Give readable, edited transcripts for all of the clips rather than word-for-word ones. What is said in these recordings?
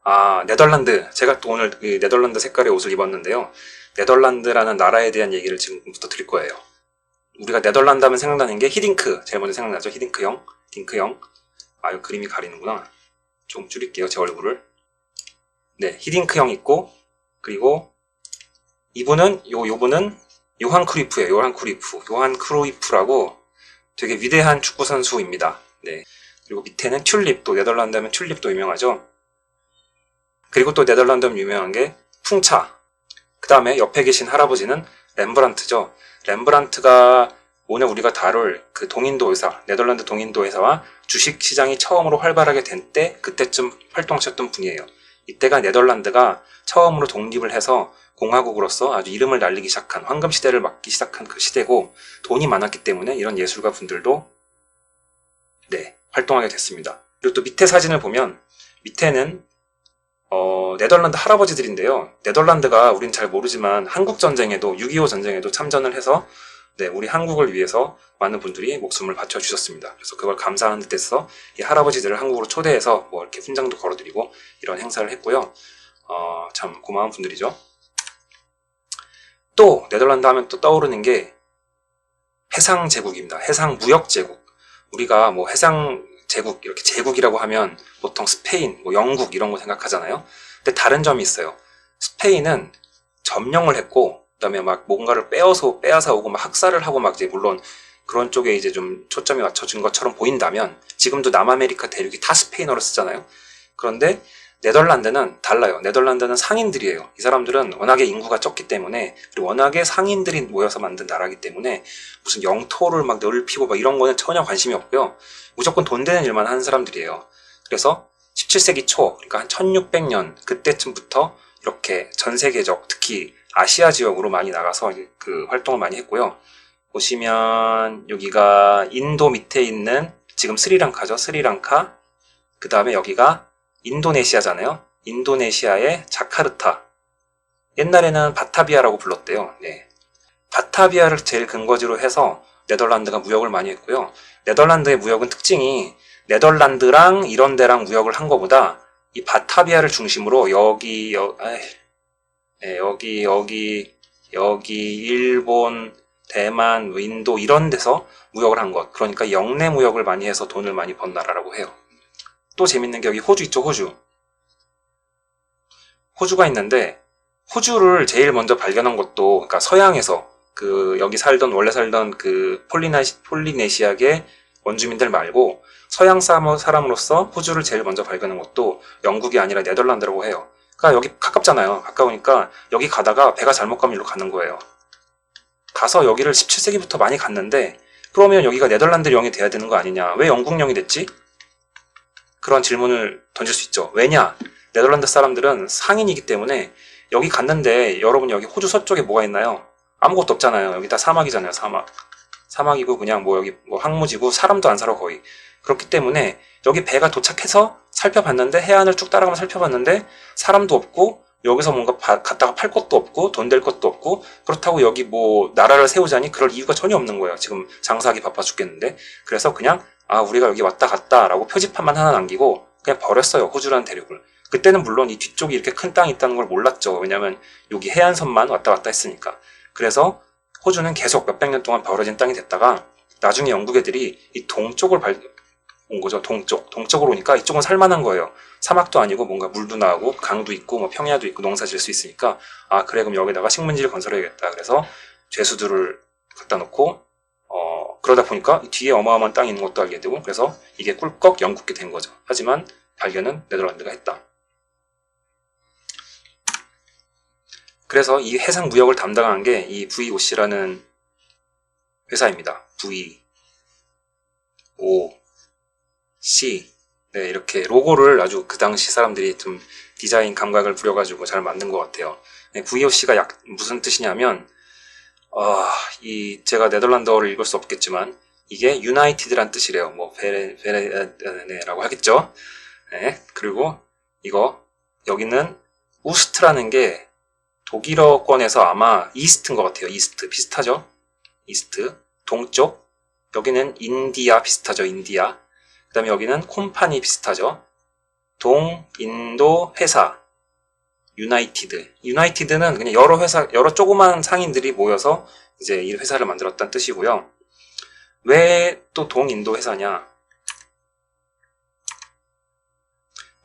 아, 네덜란드. 제가 또 오늘 그 네덜란드 색깔의 옷을 입었는데요. 네덜란드라는 나라에 대한 얘기를 지금부터 드릴 거예요. 우리가 네덜란드 하면 생각나는 게 히딩크. 제일 먼저 생각나죠. 히딩크 형. 딩크 형. 아, 이거 그림이 가리는구나. 좀 줄일게요. 제 얼굴을. 네, 히딩크 형 있고, 그리고 요분은 요한 크루이프예요. 요한 크루이프. 요한 크루이프라고 되게 위대한 축구 선수입니다. 네. 그리고 밑에는 튤립. 또 네덜란드 하면 튤립도 유명하죠. 그리고 또 네덜란드 하면 유명한 게 풍차. 그 다음에 옆에 계신 할아버지는 렘브란트죠. 렘브란트가 오늘 우리가 다룰 그 동인도 회사, 네덜란드 동인도 회사와 주식 시장이 처음으로 활발하게 된 때, 그때쯤 활동하셨던 분이에요. 이때가 네덜란드가 처음으로 독립을 해서 공화국으로서 아주 이름을 날리기 시작한, 황금시대를 맞기 시작한 그 시대고, 돈이 많았기 때문에 이런 예술가 분들도 네, 활동하게 됐습니다. 그리고 또 밑에 사진을 보면 밑에는 네덜란드 할아버지들인데요. 네덜란드가 우린 잘 모르지만 한국전쟁에도 6.25 전쟁에도 참전을 해서 네, 우리 한국을 위해서 많은 분들이 목숨을 바쳐주셨습니다. 그래서 그걸 감사하는 뜻에서 이 할아버지들을 한국으로 초대해서 뭐 이렇게 훈장도 걸어드리고 이런 행사를 했고요. 참 고마운 분들이죠. 또 네덜란드 하면 또 떠오르는 게 해상제국입니다. 해상무역제국. 우리가 뭐 해상제국, 이렇게 제국이라고 하면 보통 스페인, 뭐 영국 이런 거 생각하잖아요. 근데 다른 점이 있어요. 스페인은 점령을 했고, 그 다음에 막 뭔가를 빼앗아 오고 막 학살을 하고 막 이제 물론 그런 쪽에 이제 좀 초점이 맞춰진 것처럼 보인다면 지금도 남아메리카 대륙이 다 스페인어를 쓰잖아요. 그런데 네덜란드는 달라요. 네덜란드는 상인들이에요. 이 사람들은 워낙에 인구가 적기 때문에 그리고 워낙에 상인들이 모여서 만든 나라이기 때문에 무슨 영토를 막 넓히고 막 이런 거는 전혀 관심이 없고요. 무조건 돈 되는 일만 하는 사람들이에요. 그래서 17세기 초, 그러니까 한 1600년 그때쯤부터 이렇게 전 세계적, 특히 아시아 지역으로 많이 나가서 그 활동을 많이 했고요. 보시면 여기가 인도 밑에 있는 지금 스리랑카죠. 스리랑카. 그 다음에 여기가 인도네시아잖아요. 인도네시아의 자카르타. 옛날에는 바타비아라고 불렀대요. 네. 바타비아를 제일 근거지로 해서 네덜란드가 무역을 많이 했고요. 네덜란드의 무역은 특징이 네덜란드랑 이런 데랑 무역을 한 것보다 이 바타비아를 중심으로 여기 일본, 대만, 인도 이런 데서 무역을 한 것. 그러니까 영내 무역을 많이 해서 돈을 많이 번 나라라고 해요. 또 재밌는 게 여기 호주 있죠, 호주. 호주가 있는데 호주를 제일 먼저 발견한 것도 그러니까 서양에서 그 여기 원래 살던 그 폴리네시아계 원주민들 말고 서양 사람으로서 호주를 제일 먼저 발견한 것도 영국이 아니라 네덜란드라고 해요. 그러니까 여기 가깝잖아요. 가까우니까 여기 가다가 배가 잘못 가면 일로 가는 거예요. 가서 여기를 17세기부터 많이 갔는데 그러면 여기가 네덜란드령이 돼야 되는 거 아니냐? 왜 영국령이 됐지? 그런 질문을 던질 수 있죠. 왜냐? 네덜란드 사람들은 상인이기 때문에 여기 갔는데 여러분 여기 호주 서쪽에 뭐가 있나요? 아무것도 없잖아요. 여기 다 사막이잖아요. 사막이고 그냥 뭐 여기 뭐 항무지고 사람도 안 살아 거의. 그렇기 때문에 여기 배가 도착해서 살펴봤는데 해안을 쭉 따라가면 살펴봤는데 사람도 없고 여기서 뭔가 갖다가 팔 것도 없고 돈 될 것도 없고 그렇다고 여기 뭐 나라를 세우자니 그럴 이유가 전혀 없는 거예요. 지금 장사하기 바빠 죽겠는데. 그래서 그냥 우리가 여기 왔다 갔다 라고 표지판만 하나 남기고 그냥 버렸어요. 호주라는 대륙을. 그때는 물론 이 뒤쪽이 이렇게 큰 땅이 있다는 걸 몰랐죠. 왜냐면 여기 해안선만 왔다 갔다 했으니까. 그래서 호주는 계속 몇백 년 동안 버려진 땅이 됐다가 나중에 영국 애들이 이 동쪽을 온 거죠. 동쪽으로 오니까 이쪽은 살만한 거예요. 사막도 아니고 뭔가 물도 나오고 강도 있고 뭐 평야도 있고 농사 지을 수 있으니까 그래 그럼 여기다가 식민지를 건설해야겠다. 그래서 죄수들을 갖다 놓고 그러다 보니까 뒤에 어마어마한 땅이 있는 것도 알게 되고 그래서 이게 꿀꺽 영국게 된 거죠. 하지만 발견은 네덜란드가 했다. 그래서 이 해상 무역을 담당한 게 이 VOC라는 회사입니다. VOC. 네, 이렇게 로고를 아주 그 당시 사람들이 좀 디자인 감각을 부려가지고 잘 만든 것 같아요. 네, VOC가 무슨 뜻이냐면 제가 네덜란드어를 읽을 수 없겠지만 이게 유나이티드란 뜻이래요. 뭐 베레네라고 하겠죠. 네, 그리고 여기는 우스트라는 게 독일어권에서 아마 이스트인 것 같아요. 이스트 비슷하죠? 이스트 동쪽. 여기는 인디아 비슷하죠. 인디아. 그 다음에 여기는 콤파니 비슷하죠. 동인도 회사 유나이티드. 유나이티드는 그냥 여러 회사, 여러 조그만 상인들이 모여서 이제 이 회사를 만들었다는 뜻이고요. 왜 또 동인도 회사냐?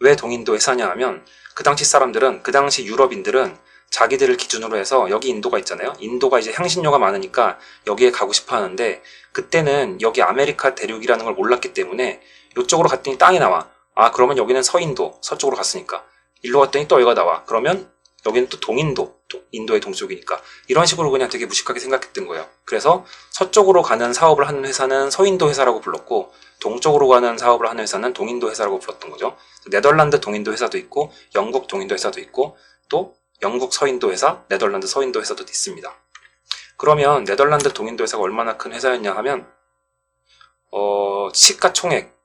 왜 동인도 회사냐 하면 그 당시 사람들은, 그 당시 유럽인들은 자기들을 기준으로 해서 여기 인도가 있잖아요. 인도가 이제 향신료가 많으니까 여기에 가고 싶어 하는데 그때는 여기 아메리카 대륙이라는 걸 몰랐기 때문에 이쪽으로 갔더니 땅이 나와. 아, 그러면 여기는 서인도, 서쪽으로 갔으니까. 일로 갔더니 또 여기가 나와. 그러면 여기는 또 동인도, 인도의 동쪽이니까. 이런 식으로 그냥 되게 무식하게 생각했던 거예요. 그래서 서쪽으로 가는 사업을 하는 회사는 서인도 회사라고 불렀고 동쪽으로 가는 사업을 하는 회사는 동인도 회사라고 불렀던 거죠. 네덜란드 동인도 회사도 있고 영국 동인도 회사도 있고 또 영국 서인도 회사, 네덜란드 서인도 회사도 있습니다. 그러면 네덜란드 동인도 회사가 얼마나 큰 회사였냐 하면 시가총액,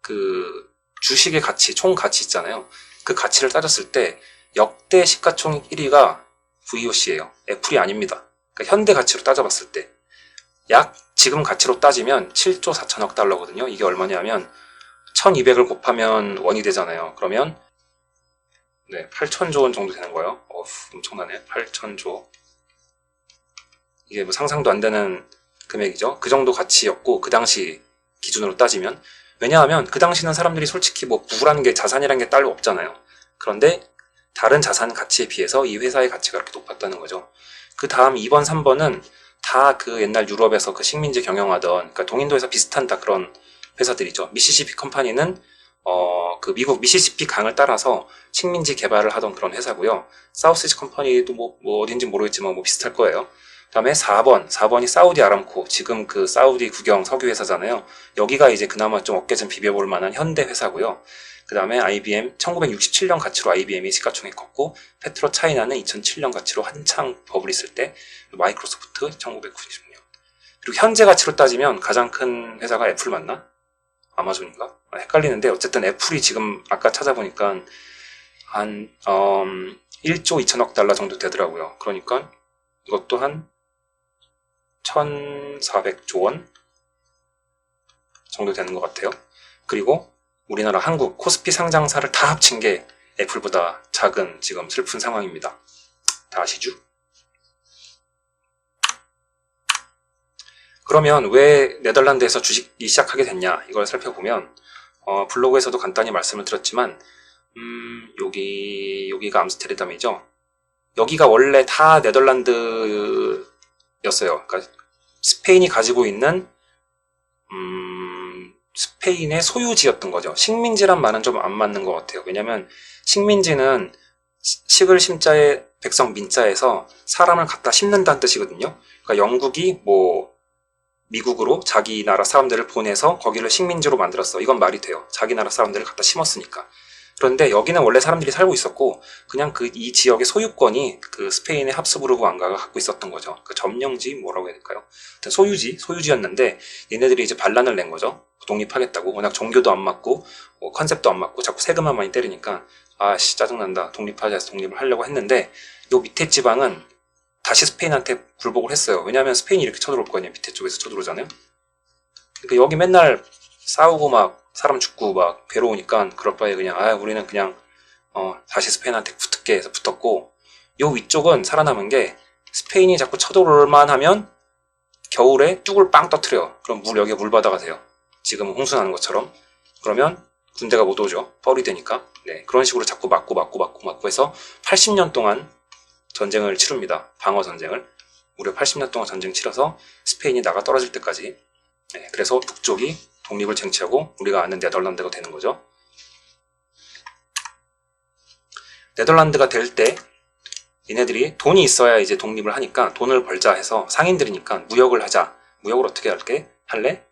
그 주식의 가치, 총 가치 있잖아요. 그 가치를 따졌을 때 역대 시가총액 1위가 VOC예요. 애플이 아닙니다. 그러니까 현대 가치로 따져봤을 때 약 지금 가치로 따지면 7조 4천억 달러거든요. 이게 얼마냐면 1200을 곱하면 원이 되잖아요. 그러면 네, 8천조 원 정도 되는 거예요. 엄청나네. 8천조. 이게 뭐 상상도 안 되는 금액이죠. 그 정도 가치였고 그 당시 기준으로 따지면. 왜냐하면 그 당시는 사람들이 솔직히 뭐 부라는 게, 자산이라는 게 따로 없잖아요. 그런데 다른 자산 가치에 비해서 이 회사의 가치가 그렇게 높았다는 거죠. 그 다음 2번, 3번은 다 그 옛날 유럽에서 그 식민지 경영하던, 그러니까 동인도에서 비슷한 다 그런 회사들이죠. 미시시피 컴퍼니는 그 미국 미시시피 강을 따라서 식민지 개발을 하던 그런 회사고요. 사우스이스트 컴퍼니도 뭐 어딘지 모르겠지만 뭐 비슷할 거예요. 그 다음에 4번이 사우디 아람코, 지금 그 사우디 국영 석유 회사잖아요. 여기가 이제 그나마 좀 어깨 좀 비벼볼 만한 현대 회사고요. 그 다음에 IBM, 1967년 가치로 IBM이 시가총액 컸고, 페트로 차이나는 2007년 가치로 한창 버블 있을 때, 마이크로소프트 1996년. 그리고 현재 가치로 따지면 가장 큰 회사가 애플 맞나? 아마존인가? 헷갈리는데 어쨌든 애플이 지금 아까 찾아보니까 한 1조 2천억 달러 정도 되더라고요. 그러니까 이것도 한 1,400조 원 정도 되는 것 같아요. 그리고 우리나라 한국 코스피 상장사를 다 합친 게 애플보다 작은 지금 슬픈 상황입니다. 다 아시죠? 그러면 왜 네덜란드에서 주식이 시작하게 됐냐, 이걸 살펴보면 블로그에서도 간단히 말씀을 드렸지만 여기가 암스테르담이죠. 여기가 원래 다 네덜란드였어요. 그러니까 스페인이 가지고 있는 스페인의 소유지였던 거죠. 식민지란 말은 좀 안 맞는 것 같아요. 왜냐면 식민지는 식을 심자에 백성 민자에서 사람을 갖다 심는다는 뜻이거든요. 그러니까 영국이 뭐 미국으로 자기 나라 사람들을 보내서 거기를 식민지로 만들었어. 이건 말이 돼요. 자기 나라 사람들을 갖다 심었으니까. 그런데 여기는 원래 사람들이 살고 있었고 그냥 이 지역의 소유권이 그 스페인의 합스부르크 왕가가 갖고 있었던 거죠. 그 점령지 뭐라고 해야 될까요? 소유지였는데 얘네들이 이제 반란을 낸 거죠. 독립하겠다고. 워낙 종교도 안 맞고 컨셉도 안 맞고 자꾸 세금만 많이 때리니까 아씨 짜증난다. 독립하자 해서 독립을 하려고 했는데 요 밑에 지방은 다시 스페인한테 굴복을 했어요. 왜냐하면 스페인이 이렇게 쳐들어올 거 아니에요. 밑에 쪽에서 쳐들어오잖아요. 그러니까 여기 맨날 싸우고 막 사람 죽고 막 괴로우니까 그럴 바에 그냥 우리는 그냥 다시 스페인한테 붙을게 해서 붙었고, 요 위쪽은 살아남은 게 스페인이 자꾸 쳐들어올만 하면 겨울에 뚝을 빵 터트려. 그럼 여기에 물바다가 돼요. 지금은 홍수 나는 것처럼. 그러면 군대가 못 오죠. 뻘이 되니까. 네, 그런 식으로 자꾸 맞고 해서 80년 동안 전쟁을 치릅니다. 방어 전쟁을. 무려 80년 동안 전쟁 치러서 스페인이 나가 떨어질 때까지. 네, 그래서 북쪽이 독립을 쟁취하고 우리가 아는 네덜란드가 되는 거죠. 네덜란드가 될 때 얘네들이 돈이 있어야 이제 독립을 하니까 돈을 벌자 해서 상인들이니까 무역을 하자. 무역을 어떻게 할래?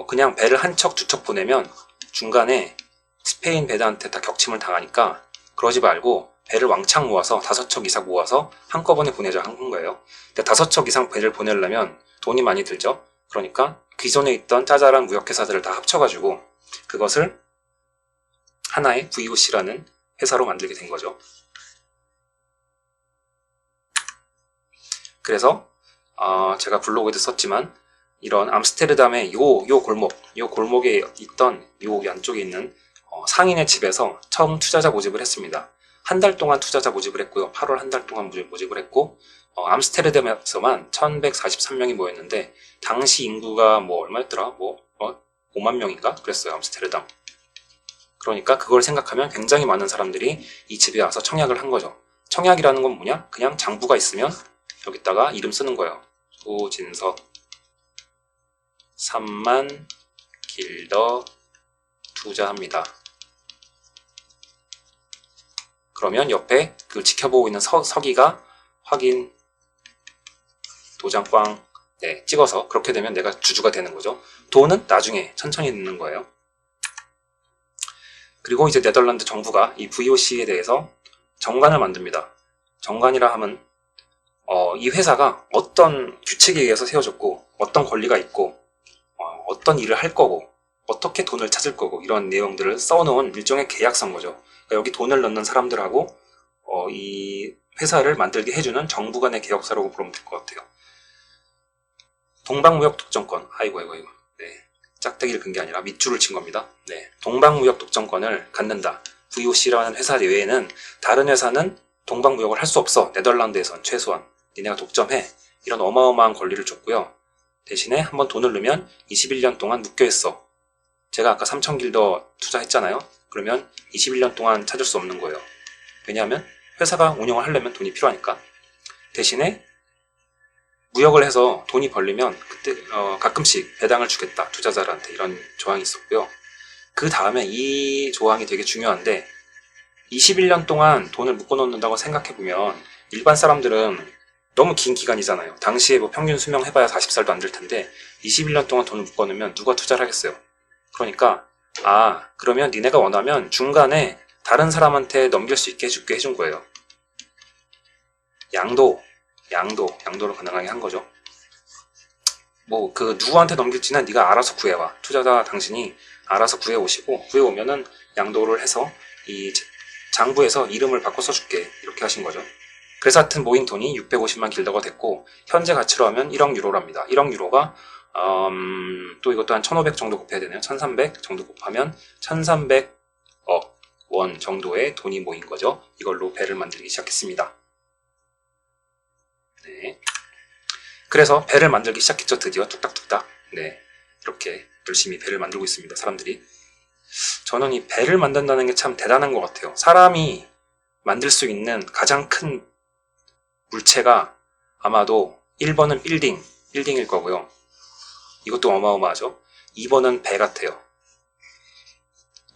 그냥 배를 한 척, 두 척 보내면 중간에 스페인 배들한테 다 격침을 당하니까 그러지 말고 배를 왕창 모아서 5척 이상 모아서 한꺼번에 보내자 한 거예요. 근데 5척 이상 배를 보내려면 돈이 많이 들죠. 그러니까 기존에 있던 짜잘한 무역회사들을 다 합쳐가지고 그것을 하나의 VOC라는 회사로 만들게 된 거죠. 그래서 제가 블로그에도 썼지만 이런 암스테르담의 요 골목에 있던 요 안쪽에 있는 상인의 집에서 처음 투자자 모집을 했습니다. 한 달 동안 투자자 모집을 했고요. 8월 한 달 동안 모집을 했고, 암스테르담에서만 1143명이 모였는데, 당시 인구가 얼마였더라? 5만 명인가? 그랬어요, 암스테르담. 그러니까 그걸 생각하면 굉장히 많은 사람들이 이 집에 와서 청약을 한 거죠. 청약이라는 건 뭐냐? 그냥 장부가 있으면 여기다가 이름 쓰는 거예요. 소진석 3만 길더 투자합니다. 그러면 옆에 그 지켜보고 있는 서기가 확인 도장꽝 찍어서 그렇게 되면 내가 주주가 되는 거죠. 돈은 나중에 천천히 넣는 거예요. 그리고 이제 네덜란드 정부가 이 VOC에 대해서 정관을 만듭니다. 정관이라 하면 이 회사가 어떤 규칙에 의해서 세워졌고 어떤 권리가 있고 어떤 일을 할 거고 어떻게 돈을 찾을 거고 이런 내용들을 써놓은 일종의 계약서인 거죠. 그러니까 여기 돈을 넣는 사람들하고 이 회사를 만들게 해주는 정부 간의 계약서라고 부르면 될 것 같아요. 동방무역 독점권. 아이고. 네. 짝대기를 근 게 아니라 밑줄을 친 겁니다. 네. 동방무역 독점권을 갖는다. VOC라는 회사 외에는 다른 회사는 동방무역을 할 수 없어. 네덜란드에선 최소한. 니네가 독점해. 이런 어마어마한 권리를 줬고요. 대신에 한번 돈을 넣으면 21년 동안 묶여있어. 제가 아까 3,000길더 투자했잖아요. 그러면 21년 동안 찾을 수 없는 거예요. 왜냐하면 회사가 운영을 하려면 돈이 필요하니까. 대신에 무역을 해서 돈이 벌리면 그때 가끔씩 배당을 주겠다. 투자자들한테 이런 조항이 있었고요. 그 다음에 이 조항이 되게 중요한데 21년 동안 돈을 묶어놓는다고 생각해보면 일반 사람들은 너무 긴 기간이잖아요. 당시에 평균 수명 해봐야 40살도 안 될 텐데 21년 동안 돈을 묶어놓으면 누가 투자를 하겠어요. 그러니까 그러면 니네가 원하면 중간에 다른 사람한테 넘길 수 있게 해줄게 해준 거예요. 양도를 가능하게 한 거죠. 누구한테 넘길지는 네가 알아서 구해와. 투자자 당신이 알아서 구해오시고 구해오면은 양도를 해서 이 장부에서 이름을 바꿔 써줄게. 이렇게 하신 거죠. 그래서 하여튼 모인 돈이 650만 길더가 됐고 현재 가치로 하면 1억 유로랍니다. 1억 유로가 또 이것도 한 1500 정도 곱해야 되네요. 1300 정도 곱하면 1300억 원 정도의 돈이 모인 거죠. 이걸로 배를 만들기 시작했습니다. 네. 그래서 배를 만들기 시작했죠. 드디어 뚝딱뚝딱. 네. 이렇게 열심히 배를 만들고 있습니다. 사람들이. 저는 이 배를 만든다는 게 참 대단한 것 같아요. 사람이 만들 수 있는 가장 큰 물체가 아마도 1번은 빌딩일 거고요. 이것도 어마어마하죠. 2번은 배 같아요.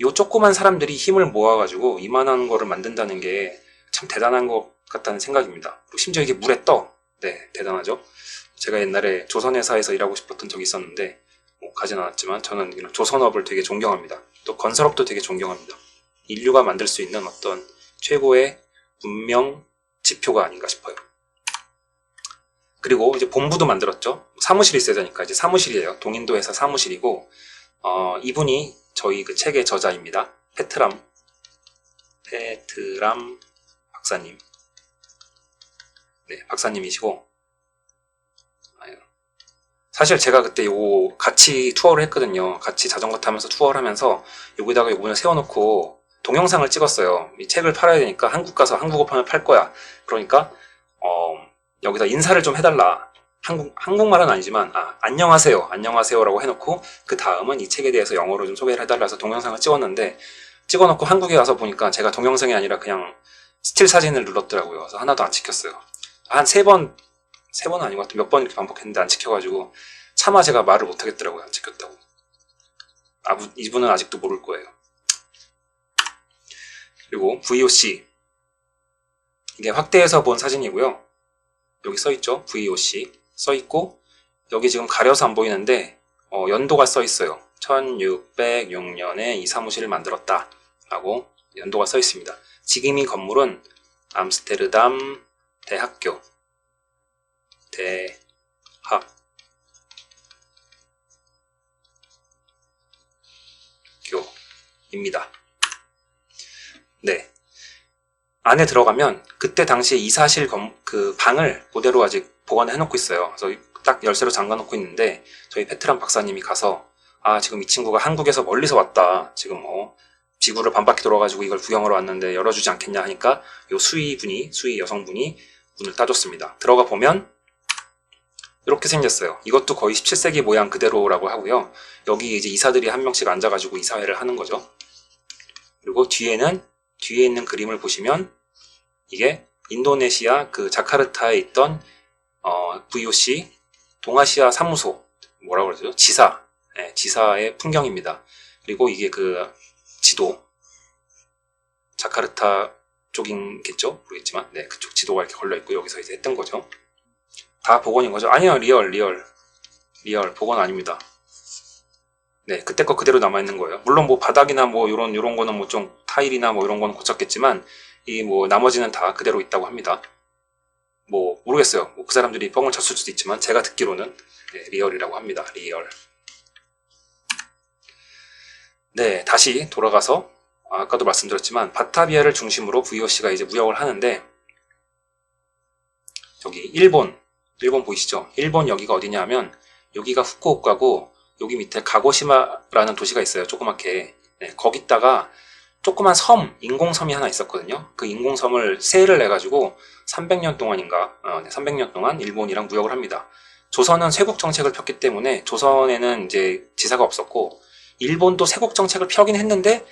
요 조그만 사람들이 힘을 모아가지고 이만한 거를 만든다는 게 참 대단한 것 같다는 생각입니다. 그리고 심지어 이게 물에 떠. 네, 대단하죠. 제가 옛날에 조선회사에서 일하고 싶었던 적이 있었는데 가진 않았지만 저는 이런 조선업을 되게 존경합니다. 또 건설업도 되게 존경합니다. 인류가 만들 수 있는 어떤 최고의 문명 지표가 아닌가 싶어요. 그리고 이제 본부도 만들었죠. 사무실이 있어야 되니까 이제 사무실이에요. 동인도 회사 사무실이고 이분이 저희 그 책의 저자입니다. 페트람 박사님. 네, 박사님이시고 사실 제가 그때 요거 같이 투어를 했거든요. 같이 자전거 타면서 투어를 하면서 여기다가 요번에 세워놓고 동영상을 찍었어요. 이 책을 팔아야 되니까 한국 가서 한국어판을 팔 거야. 그러니까 여기다 인사를 좀 해달라. 한국말은 아니지만 안녕하세요라고 해놓고 그 다음은 이 책에 대해서 영어로 좀 소개를 해달라 해서 동영상을 찍었는데 찍어놓고 한국에 와서 보니까 제가 동영상이 아니라 그냥 스틸 사진을 눌렀더라고요. 그래서 하나도 안 찍혔어요. 한 3번은 아닌 것 같아요. 몇 번 이렇게 반복했는데 안 찍혀가지고 차마 제가 말을 못하겠더라고요. 안 찍혔다고. 이분은 아직도 모를 거예요. 그리고 VOC 이게 확대해서 본 사진이고요. 여기 써있죠. VOC 써있고 여기 지금 가려서 안 보이는데 연도가 써있어요. 1606년에 이 사무실을 만들었다 라고 연도가 써있습니다. 지금 이 건물은 암스테르담 대학교입니다. 네. 안에 들어가면 그때 당시에 이사실 그 방을 그대로 아직 보관해 놓고 있어요. 그래서 딱 열쇠로 잠가 놓고 있는데 저희 페트람 박사님이 가서 지금 이 친구가 한국에서 멀리서 왔다. 지금 지구를 반바퀴 돌아가지고 이걸 구경하러 왔는데 열어주지 않겠냐 하니까 요 수희 여성분이 문을 따줬습니다. 들어가 보면 이렇게 생겼어요. 이것도 거의 17세기 모양 그대로라고 하고요. 여기 이제 이사들이 한 명씩 앉아가지고 이사회를 하는 거죠. 그리고 뒤에 있는 그림을 보시면 이게 인도네시아 그 자카르타에 있던 VOC 동아시아 사무소 뭐라고 그러죠? 지사의 풍경입니다. 그리고 이게 그 지도 자카르타 쪽인겠죠? 모르겠지만 네, 그쪽 지도가 이렇게 걸려있고 여기서 이제 했던 거죠. 다 복원인 거죠? 아니요, 리얼 복원 아닙니다. 네, 그때 거 그대로 남아있는 거예요. 물론 뭐 바닥이나 뭐 요런 거는 뭐 좀 타일이나 뭐 이런 거는 고쳤겠지만 이 뭐 나머지는 다 그대로 있다고 합니다. 뭐 모르겠어요. 뭐 그 사람들이 뻥을 쳤을 수도 있지만 제가 듣기로는 네, 리얼이라고 합니다. 리얼. 네, 다시 돌아가서 아까도 말씀드렸지만 바타비아를 중심으로 VOC가 이제 무역을 하는데 저기 일본 보이시죠? 일본 여기가 어디냐 하면 여기가 후쿠오카고 여기 밑에 가고시마라는 도시가 있어요. 조그맣게. 네, 거기다가 조그만 인공섬이 하나 있었거든요. 그 인공섬을 세일을 내가지고 300년 동안인가 300년 동안 일본이랑 무역을 합니다. 조선은 쇄국 정책을 폈기 때문에 조선에는 이제 지사가 없었고 일본도 쇄국 정책을 펴긴 했는데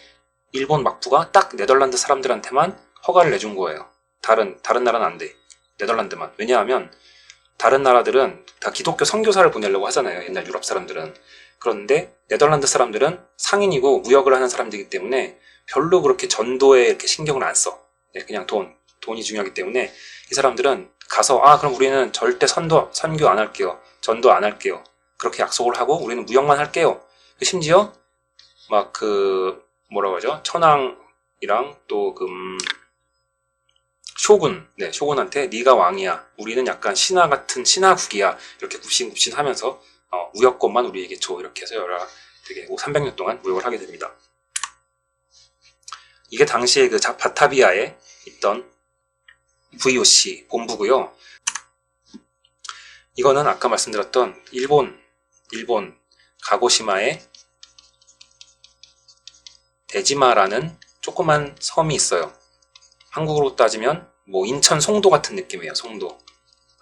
일본 막부가 딱 네덜란드 사람들한테만 허가를 내준 거예요. 다른 나라는 안 돼. 네덜란드만. 왜냐하면 다른 나라들은 다 기독교 선교사를 보내려고 하잖아요. 옛날 유럽 사람들은. 그런데 네덜란드 사람들은 상인이고 무역을 하는 사람들이기 때문에 별로 그렇게 전도에 이렇게 신경을 안 써. 네, 그냥 돈이 중요하기 때문에 이 사람들은 가서 그럼 우리는 절대 선교 안 할게요. 전도 안 할게요. 그렇게 약속을 하고 우리는 무역만 할게요. 심지어 막 뭐라고 하죠? 천황이랑 또 쇼군한테 네가 왕이야. 우리는 약간 신하 같은 신하국이야. 이렇게 굽신굽신하면서 무역권만 우리에게 줘. 이렇게 해서 되게 300년 동안 무역을 하게 됩니다. 이게 당시에 그 바타비아에 있던 VOC 본부고요. 이거는 아까 말씀드렸던 일본 가고시마에 데지마라는 조그만 섬이 있어요. 한국으로 따지면 뭐 인천 송도 같은 느낌이에요. 송도.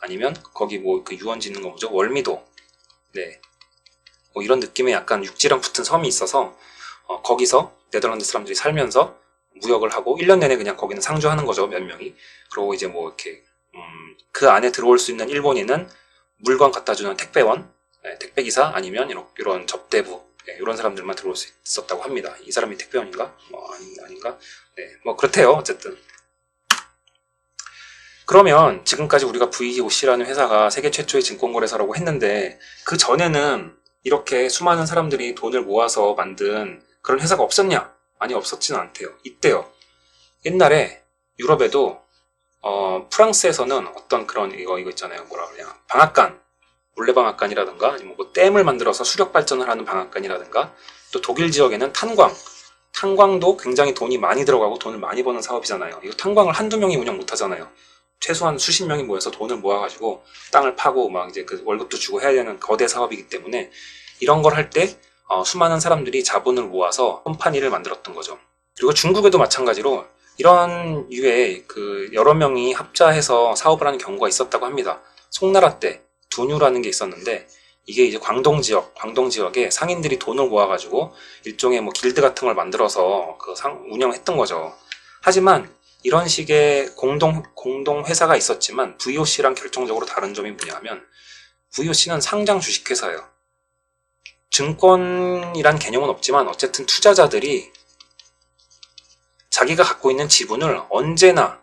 아니면 거기 뭐 그 유원 짓는 거 뭐죠? 월미도. 네. 뭐 이런 느낌의 약간 육지랑 붙은 섬이 있어서 거기서 네덜란드 사람들이 살면서 무역을 하고 1년 내내 그냥 거기는 상주하는 거죠. 몇 명이. 그리고 이제 뭐 이렇게 그 안에 들어올 수 있는 일본인은 물건 갖다 주는 택배원, 네, 택배기사 아니면 이런 접대부 네, 이런 사람들만 들어올 수 있었다고 합니다. 이 사람이 택배원인가? 아닌가? 네, 뭐 그렇대요. 어쨌든. 그러면 지금까지 우리가 VOC라는 회사가 세계 최초의 증권거래소라고 했는데 그 전에는 이렇게 수많은 사람들이 돈을 모아서 만든 그런 회사가 없었냐? 아니, 없었지는 않대요. 있대요. 옛날에 유럽에도 프랑스에서는 어떤 그런 이거 있잖아요. 뭐라 그래야 방앗간, 물레방앗간이라든가 아니면 뭐 댐을 만들어서 수력 발전을 하는 방앗간이라든가 또 독일 지역에는 탄광도 굉장히 돈이 많이 들어가고 돈을 많이 버는 사업이잖아요. 이거 탄광을 한두 명이 운영 못 하잖아요. 최소한 수십 명이 모여서 돈을 모아가지고 땅을 파고 막 이제 그 월급도 주고 해야 되는 거대 사업이기 때문에 이런 걸 할 때 수많은 사람들이 자본을 모아서 컴퍼니를 만들었던 거죠. 그리고 중국에도 마찬가지로 이런 유의 여러 명이 합자해서 사업을 하는 경우가 있었다고 합니다. 송나라 때 두뉴라는 게 있었는데 이게 이제 광동 지역에 상인들이 돈을 모아가지고 일종의 뭐 길드 같은 걸 만들어서 운영했던 거죠. 하지만 이런 식의 공동 회사가 있었지만 VOC랑 결정적으로 다른 점이 뭐냐면 VOC는 상장 주식회사예요. 증권이란 개념은 없지만 어쨌든 투자자들이 자기가 갖고 있는 지분을 언제나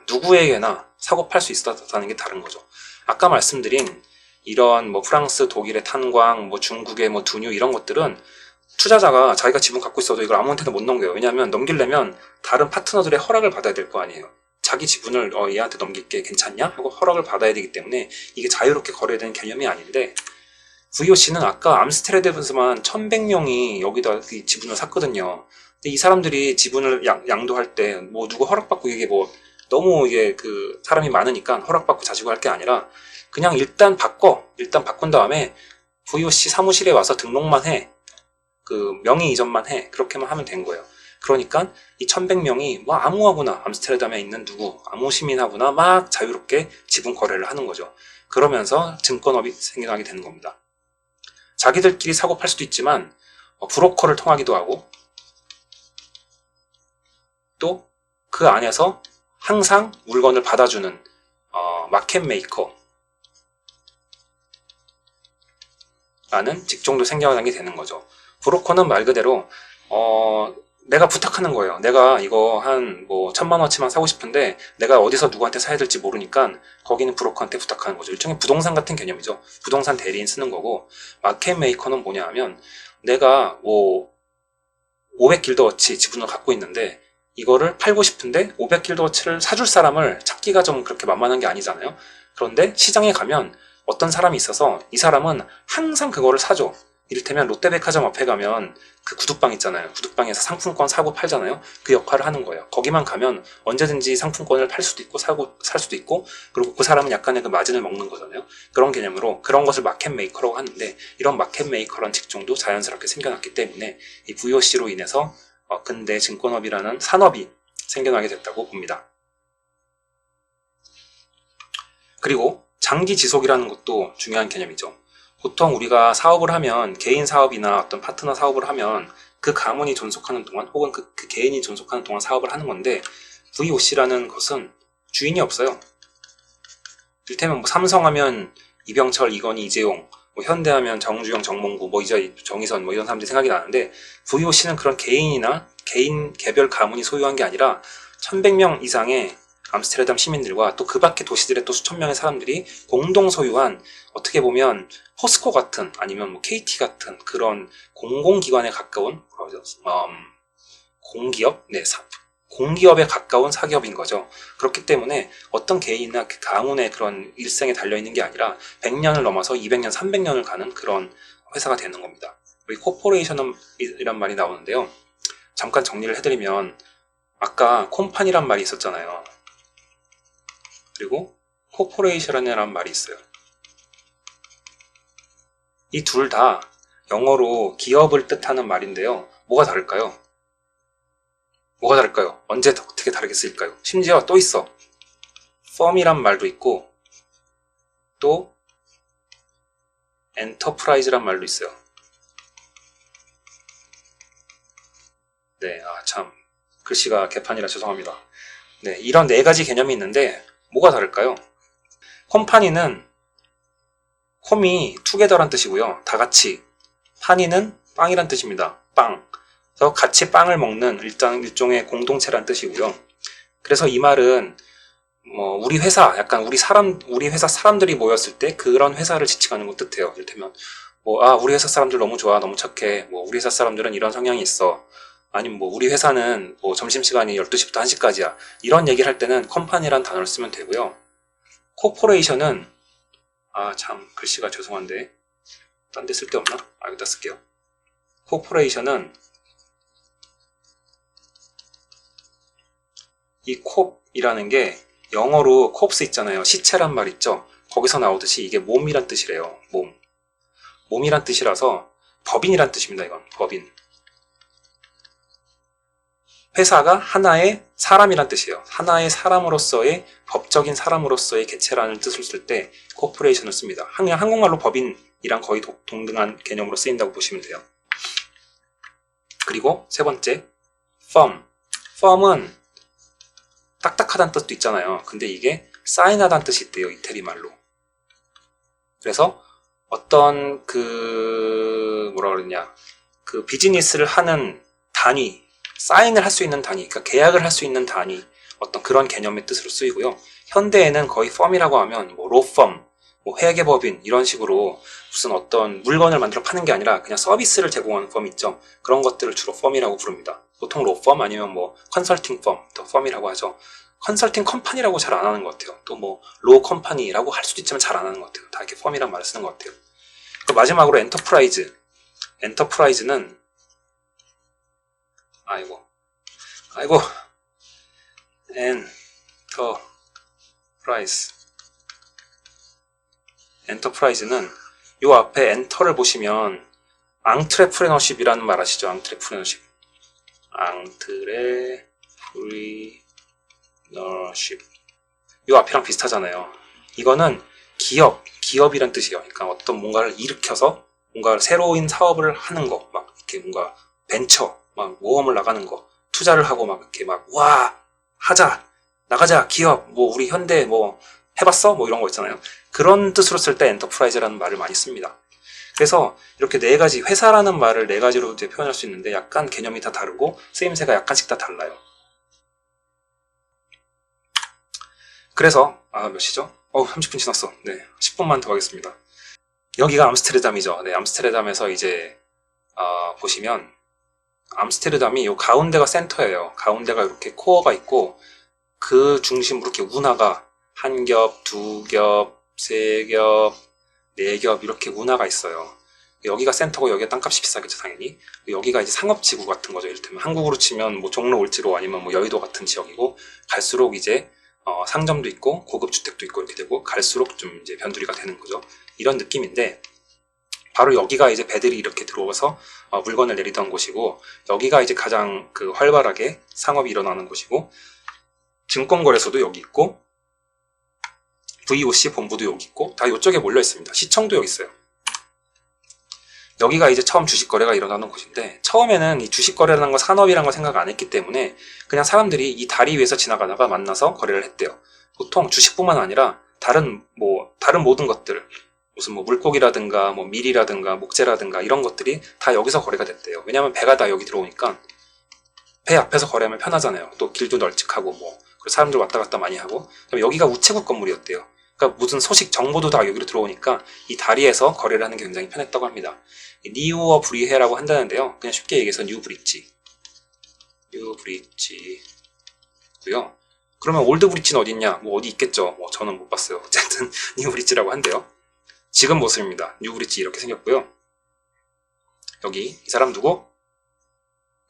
누구에게나 사고 팔 수 있었다는 게 다른 거죠. 아까 말씀드린 이런 뭐 프랑스, 독일의 탄광, 뭐 중국의 뭐 두뉴 이런 것들은 투자자가 자기가 지분 갖고 있어도 이걸 아무한테나 못 넘겨요. 왜냐하면 넘기려면 다른 파트너들의 허락을 받아야 될 거 아니에요. 자기 지분을 얘한테 넘길게 괜찮냐? 하고 허락을 받아야 되기 때문에 이게 자유롭게 거래되는 개념이 아닌데 VOC는 아까 암스테르담에서만 1100명이 여기다 지분을 샀거든요. 근데 이 사람들이 지분을 양도할 때 뭐 누구 허락받고 이게 뭐 너무 이게 사람이 많으니까 허락받고 자시고 할 게 아니라 그냥 일단 바꾼 다음에 VOC 사무실에 와서 등록만 해. 명의 이전만 해. 그렇게만 하면 된 거예요. 그러니까 이 1100명이 뭐 아무하고나 암스테르담에 있는 아무 시민하고나 막 자유롭게 지분 거래를 하는 거죠. 그러면서 증권업이 생겨나게 되는 겁니다. 자기들끼리 사고 팔 수도 있지만 브로커를 통하기도 하고 또 그 안에서 항상 물건을 받아주는 마켓 메이커 라는 직종도 생겨나게 되는 거죠. 브로커는 말 그대로 내가 부탁하는 거예요. 내가 이거 한 1000만원어치만 사고 싶은데 내가 어디서 누구한테 사야 될지 모르니까 거기는 브로커한테 부탁하는 거죠. 일종의 부동산 같은 개념이죠. 부동산 대리인 쓰는 거고, 마켓 메이커는 뭐냐 하면 내가 500길드워치 지분을 갖고 있는데 이거를 팔고 싶은데 500길드워치를 사줄 사람을 찾기가 좀 그렇게 만만한 게 아니잖아요. 그런데 시장에 가면 어떤 사람이 있어서 이 사람은 항상 그거를 사줘. 이를테면 롯데백화점 앞에 가면 그 구두방 있잖아요. 구두방에서 상품권 사고 팔잖아요. 그 역할을 하는 거예요. 거기만 가면 언제든지 상품권을 팔 수도 있고 살 수도 있고, 그리고 그 사람은 약간의 그 마진을 먹는 거잖아요. 그런 개념으로 그런 것을 마켓 메이커라고 하는데, 이런 마켓 메이커라는 직종도 자연스럽게 생겨났기 때문에 이 VOC로 인해서 근대 증권업이라는 산업이 생겨나게 됐다고 봅니다. 그리고 장기 지속이라는 것도 중요한 개념이죠. 보통 우리가 사업을 하면, 개인 사업이나 어떤 파트너 사업을 하면 그 가문이 존속하는 동안, 혹은 그 개인이 존속하는 동안 사업을 하는 건데, VOC라는 것은 주인이 없어요. 이를테면 삼성하면 이병철, 이건희, 이재용, 현대하면 정주영, 정몽구, 이제 정의선 이런 사람들이 생각이 나는데, VOC는 그런 개인이나 개인 개별 가문이 소유한 게 아니라 1100명 이상의 암스테르담 시민들과 또 그 밖의 도시들의 또 수천 명의 사람들이 공동 소유한, 어떻게 보면 포스코 같은, 아니면 KT 같은 그런 공공기관에 가까운 공기업? 네, 공기업에 가까운 사기업인 거죠. 그렇기 때문에 어떤 개인이나 그 가문의 그런 일생에 달려있는 게 아니라 100년을 넘어서 200년, 300년을 가는 그런 회사가 되는 겁니다. 여기 코퍼레이션이란 말이 나오는데요. 잠깐 정리를 해드리면, 아까 콤파니란 말이 있었잖아요. 그리고 코퍼레이션이라는 말이 있어요. 이 둘 다 영어로 기업을 뜻하는 말인데요. 뭐가 다를까요? 언제 어떻게 다르게 쓸까요? 심지어 또 있어. firm이란 말도 있고, 또 enterprise란 말도 있어요. 네, 참 글씨가 개판이라 죄송합니다. 네, 이런 네 가지 개념이 있는데 뭐가 다를까요? 컴파니는 콤이 투게더란 뜻이고요. 다 같이. 파니는 빵이란 뜻입니다. 빵. 그래서 같이 빵을 먹는 일종의 공동체란 뜻이고요. 그래서 이 말은 우리 회사, 약간 우리 회사 사람들이 모였을 때 그런 회사를 지칭하는 것 뜻해요. 이를테면 우리 회사 사람들 너무 좋아, 너무 착해. 우리 회사 사람들은 이런 성향이 있어. 아니면 우리 회사는 점심시간이 12시부터 1시까지야. 이런 얘기를 할 때는 컴파니란 단어를 쓰면 되고요. 코퍼레이션은 참 글씨가 죄송한데 딴 데 쓸 데 없나? 여기다 쓸게요. 코퍼레이션은 이 콥이라는 게 영어로 콥스 있잖아요. 시체란 말 있죠. 거기서 나오듯이 이게 몸이란 뜻이래요. 몸이란 뜻이라서 법인이란 뜻입니다. 이건 법인. 회사가 하나의 사람이란 뜻이에요. 하나의 사람으로서의, 법적인 사람으로서의 개체라는 뜻을 쓸 때 코퍼레이션을 씁니다. 그냥 한국말로 법인이랑 거의 동등한 개념으로 쓰인다고 보시면 돼요. 그리고 세 번째, firm. firm은 딱딱하다는 뜻도 있잖아요. 근데 이게 사인하다는 뜻이 있대요. 이태리 말로. 그래서 어떤 비즈니스를 하는 단위, 사인을 할 수 있는 단위, 그러니까 계약을 할 수 있는 단위, 어떤 그런 개념의 뜻으로 쓰이고요. 현대에는 거의 firm이라고 하면 law firm, 회계법인 이런 식으로 무슨 어떤 물건을 만들어 파는 게 아니라 그냥 서비스를 제공하는 firm 있죠. 그런 것들을 주로 firm이라고 부릅니다. 보통 law firm 아니면 컨설팅 firm, 더 firm이라고 하죠. 컨설팅 컴퍼니라고 잘 안 하는 것 같아요. 또 law company라고 할 수도 있지만 잘 안 하는 것 같아요. 다 이렇게 firm이란 말을 쓰는 것 같아요. 또 마지막으로 엔터프라이즈. 엔터프라이즈는 엔터프라이즈는 요 앞에 엔터를 보시면 앙트레프레너십이라는 말 아시죠? 앙트레프레너십. entrepreneurship. 이 앞이랑 비슷하잖아요. 이거는 기업이란 뜻이에요. 그러니까 어떤 뭔가를 일으켜서 뭔가 새로운 사업을 하는 거, 막 이렇게 뭔가 벤처, 막 모험을 나가는 거, 투자를 하고 막 이렇게 막 와 하자, 나가자, 기업, 뭐 우리 현대 뭐 해봤어? 뭐 이런 거 있잖아요. 그런 뜻으로 쓸 때 엔터프라이즈라는 말을 많이 씁니다. 그래서 이렇게 네 가지, 회사라는 말을 네 가지로 이제 표현할 수 있는데 약간 개념이 다 다르고 쓰임새가 약간씩 다 달라요. 그래서 몇 시죠? 30분 지났어. 네, 10분만 더 하겠습니다. 여기가 암스테르담이죠. 네, 암스테르담에서 이제 보시면 암스테르담이 요 가운데가 센터예요. 가운데가 이렇게 코어가 있고 그 중심으로 이렇게 운하가 한 겹, 두 겹, 세 겹, 네 겹 이렇게 운하가 있어요. 여기가 센터고 여기가 땅값이 비싸겠죠, 당연히. 여기가 이제 상업지구 같은 거죠. 이를테면 한국으로 치면 뭐 종로 올지로 아니면 뭐 여의도 같은 지역이고 갈수록 이제 상점도 있고 고급 주택도 있고 이렇게 되고 갈수록 좀 이제 변두리가 되는 거죠. 이런 느낌인데 바로 여기가 이제 배들이 이렇게 들어와서 물건을 내리던 곳이고 여기가 이제 가장 그 활발하게 상업이 일어나는 곳이고 증권거래소도 여기 있고 VOC 본부도 여기 있고 다 이쪽에 몰려 있습니다. 시청도 여기 있어요. 여기가 이제 처음 주식거래가 일어나는 곳인데 처음에는 이 주식거래라는 거 산업이라는 걸 생각 안 했기 때문에 그냥 사람들이 이 다리 위에서 지나가다가 만나서 거래를 했대요. 보통 주식뿐만 아니라 다른 모든 것들 무슨 뭐 물고기라든가 뭐 밀이라든가 목재라든가 이런 것들이 다 여기서 거래가 됐대요. 왜냐하면 배가 다 여기 들어오니까 배 앞에서 거래하면 편하잖아요. 또 길도 널찍하고 뭐 사람들 왔다 갔다 많이 하고 여기가 우체국 건물이었대요. 그러니까 무슨 소식 정보도 다 여기로 들어오니까 이 다리에서 거래를 하는 게 굉장히 편했다고 합니다. 니우어 브리헤라고 한다는데요. 그냥 쉽게 얘기해서 뉴브릿지고요. 그러면 올드 브릿지는 어디 있냐? 뭐 어디 있겠죠. 뭐 저는 못 봤어요. 어쨌든 뉴브릿지라고 한대요. 지금 모습입니다. 뉴브릿지 이렇게 생겼고요. 여기 이 사람 누구?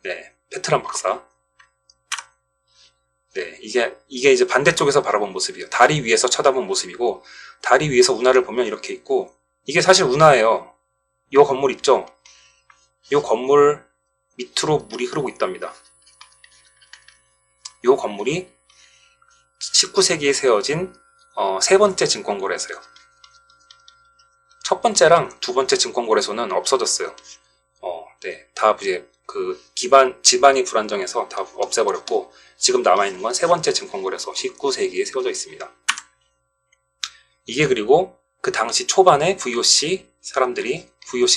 네, 페트란 박사. 네, 이게 이제 반대쪽에서 바라본 모습이에요. 다리 위에서 쳐다본 모습이고 다리 위에서 운하를 보면 이렇게 있고 이게 사실 운하예요. 이 건물 있죠? 이 건물 밑으로 물이 흐르고 있답니다. 이 건물이 19세기에 세워진 세 번째 증권거래소예요. 첫 번째랑 두 번째 증권거래소는 없어졌어요. 네, 다 이제 그 집안이 불안정해서 다 없애버렸고 지금 남아있는 건 세 번째 증권거래소 19세기에 세워져 있습니다. 이게 그리고 그 당시 초반에 VOC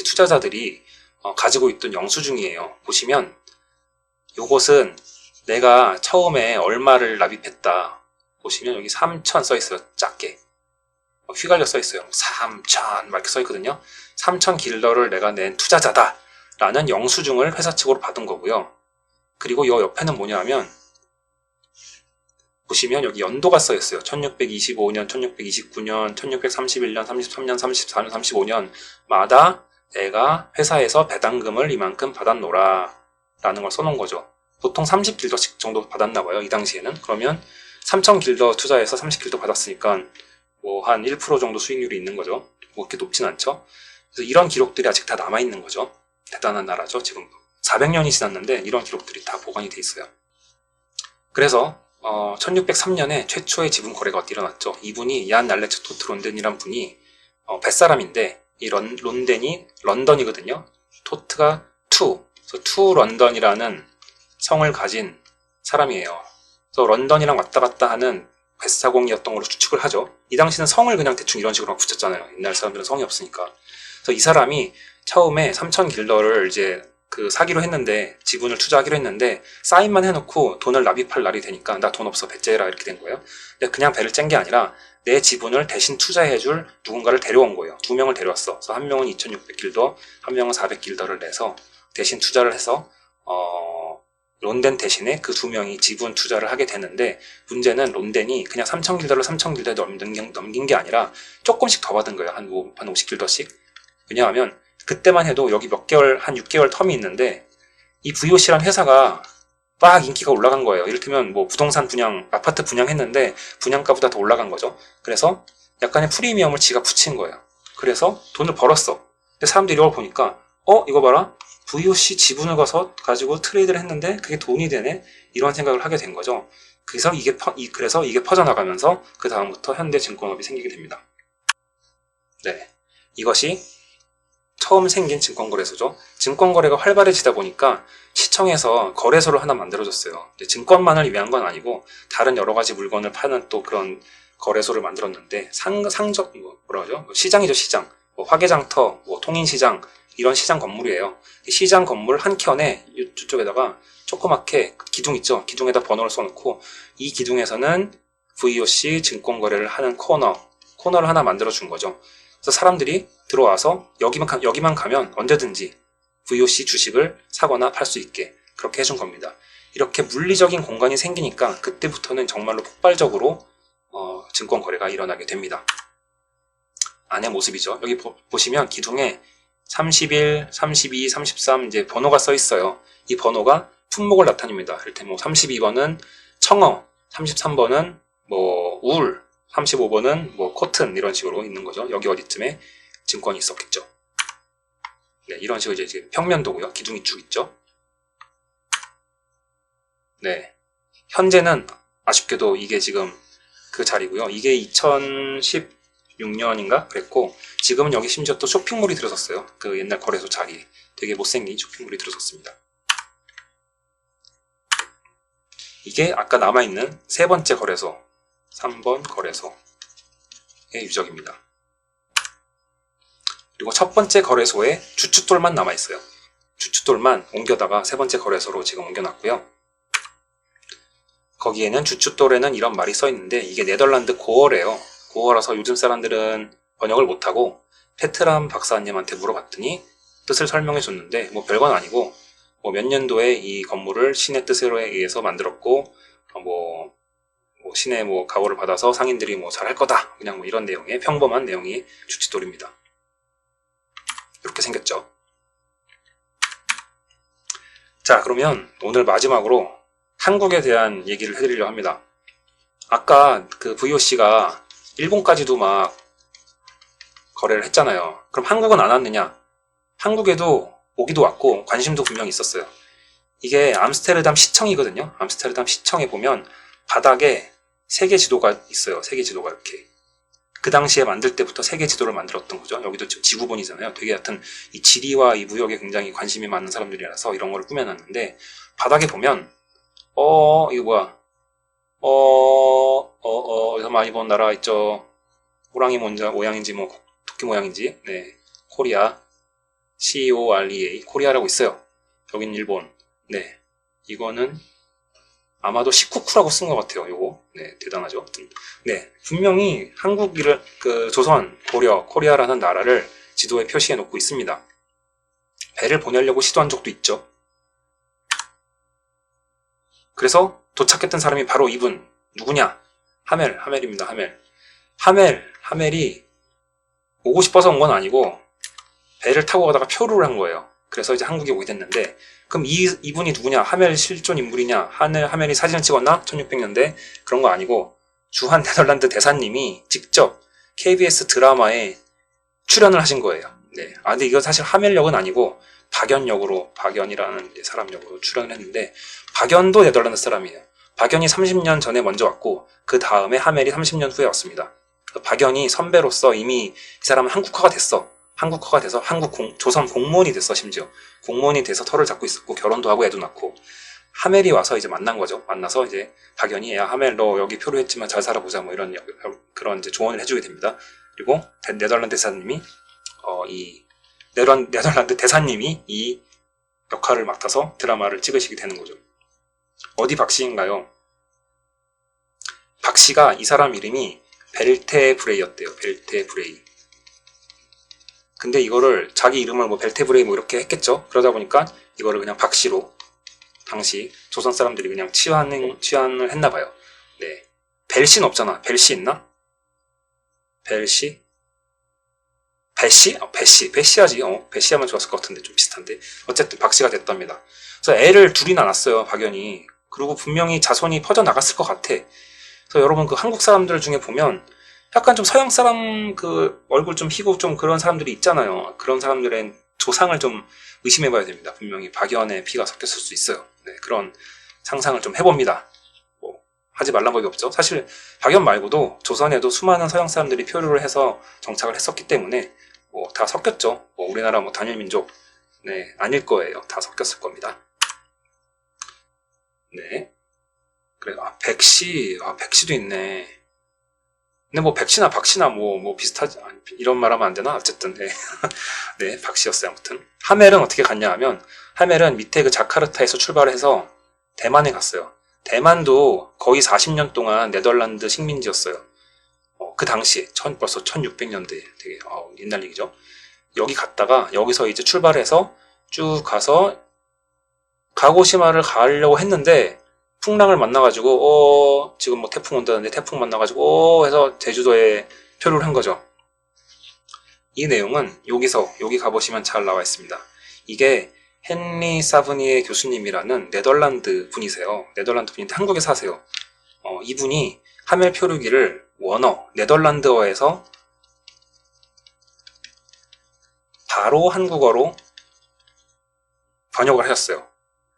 투자자들이 가지고 있던 영수증이에요. 보시면 요것은 내가 처음에 얼마를 납입했다. 보시면 여기 3,000 써있어요. 작게. 휘갈려 써있어요. 3,000 막 이렇게 써있거든요. 3,000 길러를 내가 낸 투자자다. 라는 영수증을 회사 측으로 받은 거고요. 그리고 요 옆에는 뭐냐면 보시면 여기 연도가 써있어요. 1625년, 1629년, 1631년, 33년, 34년, 35년마다 내가 회사에서 배당금을 이만큼 받았노라 라는 걸 써놓은 거죠. 보통 30길더씩 정도 받았나 봐요. 이 당시에는. 그러면 3,000길더 투자해서 30길더 받았으니까 뭐 한 1% 정도 수익률이 있는 거죠. 뭐 그렇게 높진 않죠. 그래서 이런 기록들이 아직 다 남아있는 거죠. 대단한 나라죠. 지금 400년이 지났는데 이런 기록들이 다 보관이 돼 있어요. 그래서 1603년에 최초의 지분 거래가 일어났죠. 이분이 얀 알렉스 토트 론덴이란 분이 뱃사람인데 이 론덴이 런던이거든요. 토트가 그래서 투 런던이라는 성을 가진 사람이에요. 그래서 런던이랑 왔다 갔다 하는 뱃사공이었던 걸로 추측을 하죠. 이 당시는 성을 그냥 대충 이런 식으로 붙였잖아요. 옛날 사람들은 성이 없으니까. 그래서 이 사람이 처음에 3,000길러를 이제 사기로 했는데 지분을 투자하기로 했는데 사인만 해놓고 돈을 납입할 날이 되니까 나 돈 없어 배째라 이렇게 된 거예요. 근데 그냥 배를 짠 게 아니라 내 지분을 대신 투자해줄 누군가를 데려온 거예요. 두 명을 데려왔어. 그래서 한 명은 2,600길더, 한 명은 400길더를 내서 대신 투자를 해서 론덴 대신에 그 두 명이 지분 투자를 하게 되는데 문제는 론덴이 그냥 3,000길더를 3,000길더에 넘긴 게 아니라 조금씩 더 받은 거예요. 한 50길더씩. 왜냐하면 그때만 해도 여기 몇 개월, 한 6개월 텀이 있는데 이 VOC라는 회사가 막 인기가 올라간 거예요. 이를테면 뭐 부동산 분양, 아파트 분양했는데 분양가보다 더 올라간 거죠. 그래서 약간의 프리미엄을 지가 붙인 거예요. 그래서 돈을 벌었어. 근데 사람들이 이걸 보니까 이거 봐라. VOC 지분을 가지고 트레이드를 했는데 그게 돈이 되네? 이런 생각을 하게 된 거죠. 그래서 이게 퍼져나가면서 그 다음부터 현대증권업이 생기게 됩니다. 네, 이것이 처음 생긴 증권거래소죠. 증권거래가 활발해지다 보니까 시청에서 거래소를 하나 만들어줬어요. 증권만을 위한 건 아니고 다른 여러 가지 물건을 파는 또 그런 거래소를 만들었는데 뭐라 그러죠? 시장이죠, 시장. 뭐 화개장터, 뭐 통인시장 이런 시장 건물이에요. 시장 건물 한 켠에 이쪽에다가 조그맣게 기둥 있죠. 기둥에다 번호를 써놓고 이 기둥에서는 VOC 증권거래를 하는 코너를 하나 만들어 준 거죠. 그래서 사람들이 들어와서 여기만 가면 언제든지 VOC 주식을 사거나 팔 수 있게 그렇게 해준 겁니다. 이렇게 물리적인 공간이 생기니까 그때부터는 정말로 폭발적으로 증권 거래가 일어나게 됩니다. 안의 모습이죠. 여기 보시면 기둥에 31, 32, 33 이제 번호가 써 있어요. 이 번호가 품목을 나타냅니다. 이를테면 32번은 청어, 33번은 뭐 울, 35번은 뭐 코튼 이런 식으로 있는 거죠. 여기 어디쯤에 증권이 있었겠죠. 네, 이런 식으로 이제 평면도고요. 기둥이 쭉 있죠. 네, 현재는 아쉽게도 이게 지금 그 자리고요. 이게 2016년인가 그랬고 지금은 여기 심지어 또 쇼핑몰이 들어섰어요. 그 옛날 거래소 자리에 되게 못생긴 쇼핑몰이 들어섰습니다. 이게 아까 남아있는 세 번째 거래소 3번 거래소의 유적입니다. 그리고 첫 번째 거래소에 주춧돌만 남아있어요. 주춧돌만 옮겨다가 세 번째 거래소로 지금 옮겨놨고요. 거기에는 주춧돌에는 이런 말이 써있는데 이게 네덜란드 고어래요. 고어라서 요즘 사람들은 번역을 못하고 페트람 박사님한테 물어봤더니 뜻을 설명해 줬는데 뭐 별건 아니고 뭐 몇 년도에 이 건물을 신의 뜻에 의해서 만들었고 뭐 신의 뭐 가호를 받아서 상인들이 뭐 잘할 거다 그냥 뭐 이런 내용의 평범한 내용이 주춧돌입니다. 이렇게 생겼죠. 자, 그러면 오늘 마지막으로 한국에 대한 얘기를 해드리려고 합니다. 아까 그 VOC가 일본까지도 막 거래를 했잖아요. 그럼 한국은 안 왔느냐? 한국에도 오기도 왔고 관심도 분명히 있었어요. 이게 암스테르담 시청이거든요. 암스테르담 시청에 보면 바닥에 세계 지도가 있어요. 세계 지도가 이렇게. 그 당시에 만들 때부터 세계 지도를 만들었던 거죠. 여기도 지금 지구본이잖아요. 되게 하여튼 이 지리와 이 무역에 굉장히 관심이 많은 사람들이라서 이런 걸 꾸며놨는데 바닥에 보면 이거 뭐야? 어디서 많이 본 나라 있죠. 호랑이 모양인지 뭐 토끼 모양인지. 네. 코리아. COREA. 코리아라고 있어요. 여긴 일본. 네. 이거는 아마도 시쿠쿠라고 쓴 것 같아요. 요거. 네. 대단하죠. 네. 분명히 한국이를, 조선, 고려, 코리아라는 나라를 지도에 표시해 놓고 있습니다. 배를 보내려고 시도한 적도 있죠. 그래서 도착했던 사람이 바로 이분. 누구냐? 하멜입니다. 하멜이 오고 싶어서 온 건 아니고 배를 타고 가다가 표류를 한 거예요. 그래서 이제 한국에 오게 됐는데 그럼 이분이 누구냐? 하멜 실존 인물이냐? 하멜이 사진을 찍었나? 1600년대? 그런 거 아니고 주한 네덜란드 대사님이 직접 KBS 드라마에 출연을 하신 거예요. 네. 근데 이거 사실 하멜 역은 아니고 박연이라는 사람 역으로 출연을 했는데 박연도 네덜란드 사람이에요. 박연이 30년 전에 먼저 왔고 그 다음에 하멜이 30년 후에 왔습니다. 박연이 선배로서 이미 이 사람은 한국화가 돼서 조선 공무원이 됐어. 심지어 공무원이 돼서 털을 잡고 있었고 결혼도 하고 애도 낳고 하멜이 와서 이제 만난 거죠. 만나서 이제 박연이 야 하멜 너 여기 표류했지만 잘 살아보자 뭐 이런 그런 이제 조언을 해주게 됩니다. 그리고 네덜란드 대사님이 이 네덜란드 대사님이 이 역할을 맡아서 드라마를 찍으시게 되는 거죠. 어디 박씨인가요? 박씨가 이 사람 이름이 벨테브레이였대요. 벨테브레이. 근데 이거를 자기 이름을 뭐 벨테브레이 뭐 이렇게 했겠죠. 그러다 보니까 이거를 그냥 박씨로 당시 조선 사람들이 그냥 치환을 했나 봐요. 네. 벨씨는 없잖아. 벨씨 있나? 벨씨? 배씨하지. 배씨하면 좋았을 것 같은데 좀 비슷한데. 어쨌든 박씨가 됐답니다. 그래서 애를 둘이나 낳았어요. 박연이. 그리고 분명히 자손이 퍼져나갔을 것 같아. 그래서 여러분 그 한국 사람들 중에 보면 약간 좀 서양 사람 그 얼굴 좀 희고 좀 그런 사람들이 있잖아요. 그런 사람들은 조상을 좀 의심해봐야 됩니다. 분명히 박연의 피가 섞였을 수 있어요. 네, 그런 상상을 좀 해봅니다. 뭐 하지 말란 법이 없죠. 사실 박연 말고도 조선에도 수많은 서양 사람들이 표류를 해서 정착을 했었기 때문에 뭐 다 섞였죠. 뭐 우리나라 뭐 단일 민족 네 아닐 거예요. 다 섞였을 겁니다. 네. 그래 백씨도 있네. 근데 뭐 백씨나 박씨나 뭐 비슷하지 이런 말하면 안 되나? 어쨌든 네. 네, 박씨였어요. 아무튼 하멜은 어떻게 갔냐 하면 하멜은 밑에 그 자카르타에서 출발해서 대만에 갔어요. 대만도 거의 40년 동안 네덜란드 식민지였어요. 그 당시에 벌써 1600년대 되게 옛날 얘기죠. 여기 갔다가 여기서 이제 출발해서 쭉 가서 가고시마를 가려고 했는데 풍랑을 만나가지고 지금 뭐 태풍 온다는데 태풍 만나가지고 해서 제주도에 표류를 한 거죠. 이 내용은 여기 가보시면 잘 나와 있습니다. 이게 헨리 사브니에 교수님이라는 네덜란드 분이세요. 네덜란드 분인데 한국에 사세요. 이분이 하멜 표류기를 원어 네덜란드어에서 바로 한국어로 번역을 하셨어요.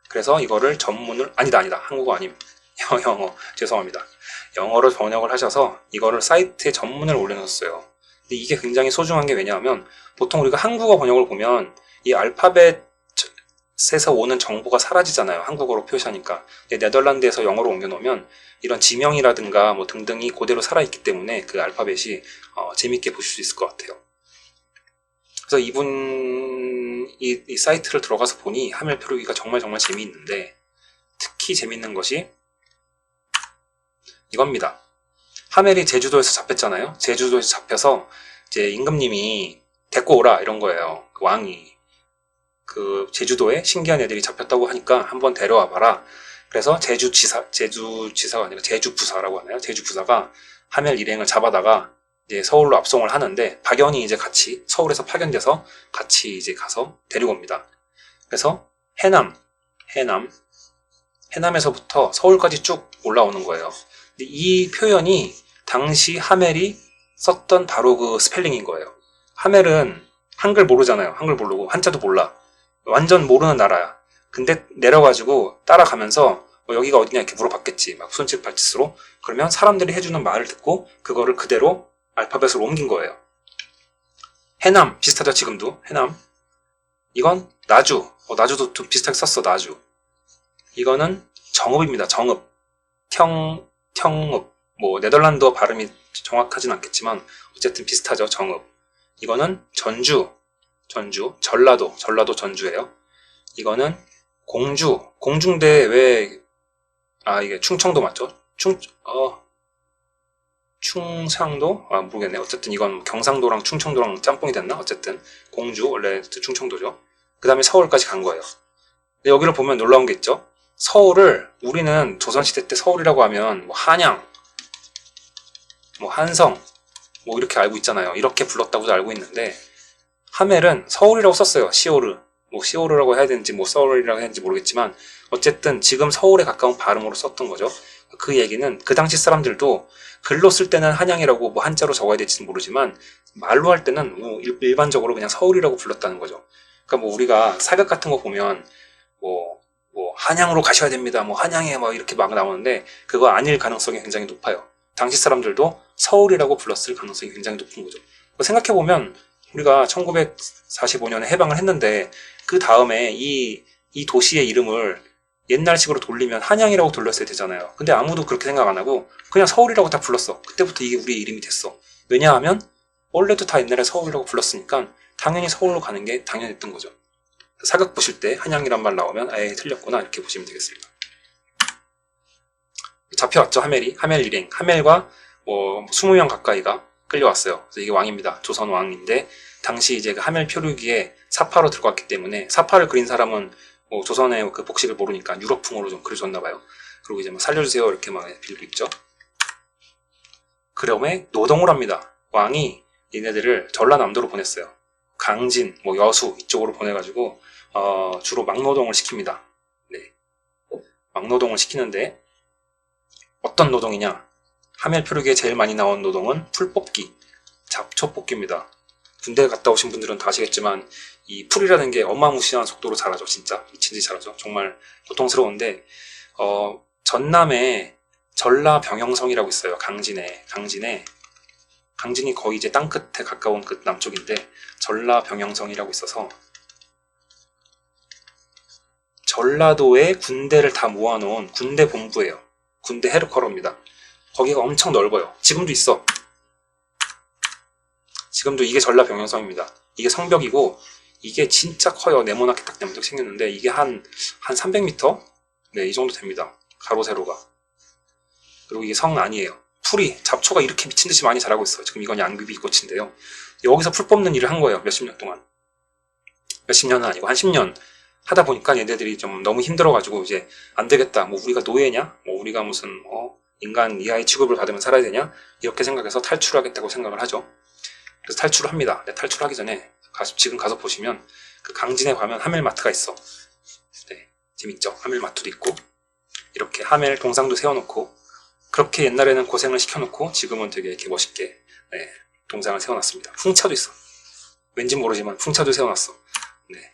그래서 이거를 전문을 아니다 한국어 아님 영어 죄송합니다. 영어로 번역을 하셔서 이거를 사이트에 전문을 올려놓았어요. 근데 이게 굉장히 소중한 게 왜냐하면 보통 우리가 한국어 번역을 보면 이 알파벳에서 오는 정보가 사라지잖아요. 한국어로 표시하니까. 네덜란드에서 영어로 옮겨놓으면 이런 지명이라든가 뭐 등등이 그대로 살아있기 때문에 그 알파벳이 재밌게 보실 수 있을 것 같아요. 그래서 이 사이트를 들어가서 보니 하멜 표류기가 정말 재미있는데 특히 재밌는 것이 이겁니다. 하멜이 제주도에서 잡혔잖아요. 제주도에서 잡혀서 이제 임금님이 데리고 오라 이런 거예요. 그 왕이 그 제주도에 신기한 애들이 잡혔다고 하니까 한번 데려와 봐라. 그래서 제주지사가 아니라 제주부사라고 하나요? 제주부사가 하멜 일행을 잡아다가 이제 서울로 압송을 하는데 박연이 이제 같이 서울에서 파견돼서 같이 이제 가서 데리고 옵니다. 그래서 해남에서부터 서울까지 쭉 올라오는 거예요. 근데 이 표현이 당시 하멜이 썼던 바로 그 스펠링인 거예요. 하멜은 한글 모르잖아요. 한글 모르고 한자도 몰라. 완전 모르는 나라야. 근데 내려가지고 따라가면서 여기가 어디냐 이렇게 물어봤겠지. 막 손짓 발짓으로. 그러면 사람들이 해주는 말을 듣고 그거를 그대로 알파벳으로 옮긴 거예요. 해남 비슷하죠. 지금도 해남. 이건 나주. 나주도 좀 비슷하게 썼어. 나주. 이거는 정읍입니다. 정읍. 탱읍. 뭐 네덜란드어 발음이 정확하진 않겠지만 어쨌든 비슷하죠. 정읍. 이거는 전주. 전라도 전주예요. 이거는 공중대 이게 충청도 맞죠? 충상도? 모르겠네. 어쨌든 이건 경상도랑 충청도랑 짬뽕이 됐나? 어쨌든 공주 원래 충청도죠. 그 다음에 서울까지 간 거예요. 근데 여기를 보면 놀라운 게 있죠. 서울을 우리는 조선시대 때 서울이라고 하면 뭐 한양, 뭐 한성, 뭐 이렇게 알고 있잖아요. 이렇게 불렀다고도 알고 있는데 하멜은 서울이라고 썼어요. 시오르라고 해야 되는지 뭐 서울이라고 해야 되는지 모르겠지만 어쨌든 지금 서울에 가까운 발음으로 썼던 거죠. 그 얘기는 그 당시 사람들도 글로 쓸 때는 한양이라고 뭐 한자로 적어야 될지는 모르지만 말로 할 때는 뭐 일반적으로 그냥 서울이라고 불렀다는 거죠. 그러니까 뭐 우리가 사극 같은 거 보면 뭐 한양으로 가셔야 됩니다. 뭐 한양에 뭐 이렇게 막 나오는데 그거 아닐 가능성이 굉장히 높아요. 당시 사람들도 서울이라고 불렀을 가능성이 굉장히 높은 거죠. 생각해보면 우리가 1945년에 해방을 했는데 그 다음에 이 도시의 이름을 옛날식으로 돌리면 한양이라고 돌렸어야 되잖아요. 근데 아무도 그렇게 생각 안 하고 그냥 서울이라고 다 불렀어. 그때부터 이게 우리의 이름이 됐어. 왜냐하면 원래도 다 옛날에 서울이라고 불렀으니까 당연히 서울로 가는 게 당연했던 거죠. 사극 보실 때 한양이란 말 나오면 틀렸구나 이렇게 보시면 되겠습니다. 잡혀왔죠. 하멜 일행. 하멜과 뭐 20명 가까이가 끌려왔어요. 그래서 이게 왕입니다. 조선 왕인데 당시 이제 그 하멜 표류기에 사파로 들어갔기 때문에 사파를 그린 사람은 뭐 조선의 그 복식을 모르니까 유럽풍으로 좀 그려줬나 봐요. 그리고 이제 막 살려주세요 이렇게 막 빌고 있죠. 그럼에 노동을 합니다. 왕이 얘네들을 전라남도로 보냈어요. 강진, 뭐 여수 이쪽으로 보내가지고 주로 막노동을 시킵니다. 네, 막노동을 시키는데 어떤 노동이냐? 하멜 표류기에 제일 많이 나온 노동은 풀 뽑기, 잡초 뽑기입니다. 군대 갔다 오신 분들은 다 아시겠지만 이 풀이라는 게 어마무시한 속도로 자라죠. 진짜 미친듯이 자라죠. 정말 고통스러운데 전남에 전라병영성이라고 있어요. 강진이 거의 이제 땅끝에 가까운 끝 남쪽인데 전라병영성이라고 있어서 전라도에 군대를 다 모아놓은 군대 본부예요. 군대 헤르커로입니다. 거기가 엄청 넓어요. 지금도 있어. 지금도 이게 전라병영성입니다. 이게 성벽이고 이게 진짜 커요. 네모나게 딱 생겼는데 이게 한 300m? 네, 이 정도 됩니다. 가로 세로가. 그리고 이게 성 아니에요. 풀이 잡초가 이렇게 미친듯이 많이 자라고 있어요. 지금 이건 양귀비 꽃인데요. 여기서 풀 뽑는 일을 한 거예요. 몇십 년 동안. 몇십 년은 아니고 한 10년 하다 보니까 얘네들이 좀 너무 힘들어가지고 이제 안 되겠다. 뭐 우리가 노예냐? 뭐 우리가 무슨 인간 이하의 취급을 받으면 살아야 되냐? 이렇게 생각해서 탈출하겠다고 생각을 하죠. 그래서 탈출을 합니다. 네, 탈출하기 전에 지금 가서 보시면 그 강진에 가면 하멜마트가 있어. 네, 재밌죠? 하멜마트도 있고 이렇게 하멜 동상도 세워놓고 그렇게 옛날에는 고생을 시켜놓고 지금은 되게 이렇게 멋있게 네, 동상을 세워놨습니다. 풍차도 있어. 왠지 모르지만 풍차도 세워놨어. 네.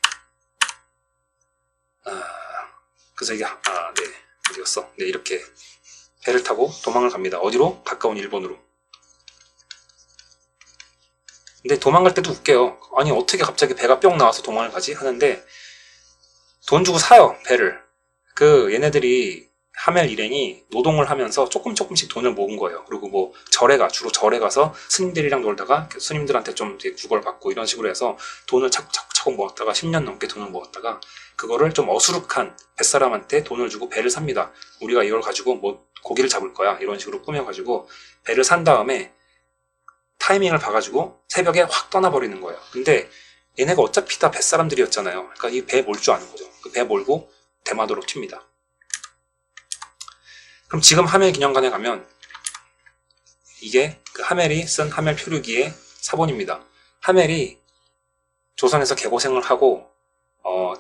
그래서 이게 네, 어디였어? 네, 이렇게 배를 타고 도망을 갑니다. 어디로? 가까운 일본으로. 근데 도망갈 때도 웃겨요. 아니 어떻게 갑자기 배가 뿅 나와서 도망을 가지? 하는데 돈 주고 사요, 배를. 얘네들이 하멜 일행이 노동을 하면서 조금씩 돈을 모은 거예요. 그리고 뭐 주로 절에 가서 스님들이랑 놀다가 스님들한테 좀 되게 구걸 받고 이런 식으로 해서 돈을 차곡차곡 모았다가 10년 넘게 돈을 모았다가 그거를 좀 어수룩한 뱃사람한테 돈을 주고 배를 삽니다. 우리가 이걸 가지고 뭐 고기를 잡을 거야. 이런 식으로 꾸며가지고 배를 산 다음에 타이밍을 봐가지고 새벽에 확 떠나버리는 거예요. 근데 얘네가 어차피 다 뱃사람들이었잖아요. 그러니까 이 배 몰 줄 아는 거죠. 그 배 몰고 대마도로 튑니다. 그럼 지금 하멜 기념관에 가면 이게 그 하멜이 쓴 하멜 표류기의 사본입니다. 하멜이 조선에서 개고생을 하고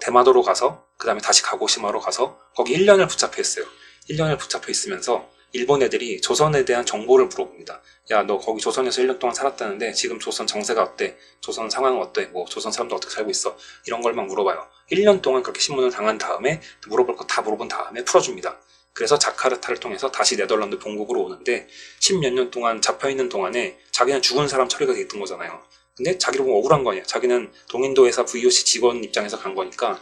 대마도로 가서 그 다음에 다시 가고시마로 가서 거기 1년을 붙잡혀 있어요. 1년을 붙잡혀 있으면서 일본 애들이 조선에 대한 정보를 물어봅니다. 야, 너 거기 조선에서 1년 동안 살았다는데 지금 조선 정세가 어때? 조선 상황은 어때? 뭐 조선 사람들 어떻게 살고 있어? 이런 걸만 물어봐요. 1년 동안 그렇게 신문을 당한 다음에 물어볼 거 다 물어본 다음에 풀어줍니다. 그래서 자카르타를 통해서 다시 네덜란드 본국으로 오는데 10몇 년 동안 잡혀있는 동안에 자기는 죽은 사람 처리가 됐던 거잖아요. 근데 자기를 보면 억울한 거 아니야. 자기는 동인도회사 VOC 직원 입장에서 간 거니까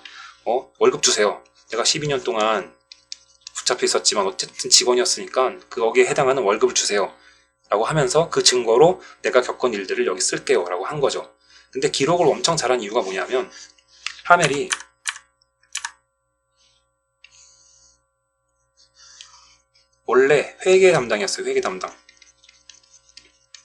월급 주세요. 내가 12년 동안 붙잡혀 있었지만 어쨌든 직원이었으니까 거기에 해당하는 월급을 주세요. 라고 하면서 그 증거로 내가 겪은 일들을 여기 쓸게요. 라고 한 거죠. 근데 기록을 엄청 잘한 이유가 뭐냐면 하멜이 원래 회계 담당이었어요. 회계 담당.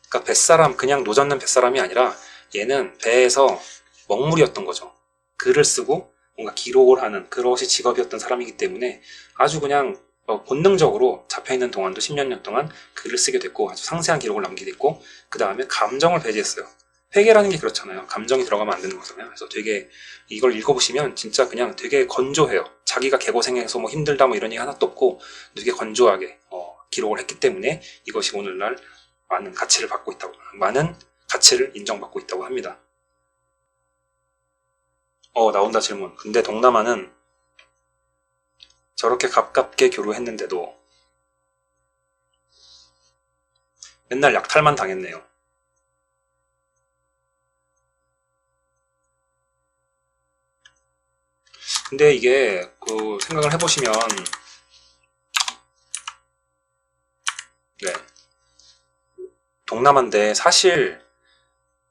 그러니까 뱃사람, 그냥 노젓는 뱃사람이 아니라 얘는 배에서 먹물이었던 거죠. 글을 쓰고 뭔가 기록을 하는 그것이 직업이었던 사람이기 때문에 아주 그냥 본능적으로 잡혀있는 동안도 10몇 년 동안 글을 쓰게 됐고 아주 상세한 기록을 남기게 됐고 그 다음에 감정을 배제했어요. 회계라는 게 그렇잖아요. 감정이 들어가면 안 되는 거잖아요. 그래서 되게 이걸 읽어보시면 진짜 그냥 되게 건조해요. 자기가 개고생해서 뭐 힘들다 뭐 이런 얘기 하나도 없고 되게 건조하게 기록을 했기 때문에 이것이 오늘날 많은 가치를 인정받고 있다고 합니다. 나온다 질문. 근데 동남아는 저렇게 가깝게 교류했는데도 맨날 약탈만 당했네요. 근데 이게 생각을 해보시면 네, 동남아인데 사실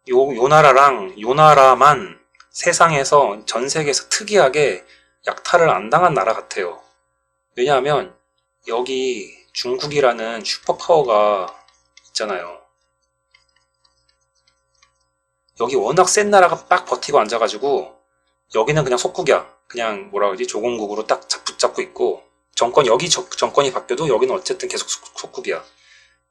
요 나라만 세상에서 전 세계에서 특이하게 약탈을 안 당한 나라 같아요. 왜냐하면 여기 중국이라는 슈퍼파워가 있잖아요. 여기 워낙 센 나라가 딱 버티고 앉아가지고 여기는 그냥 속국이야. 그냥 뭐라 그러지? 조공국으로 딱 붙잡고 있고 정권이 바뀌어도 여기는 어쨌든 계속 속국이야.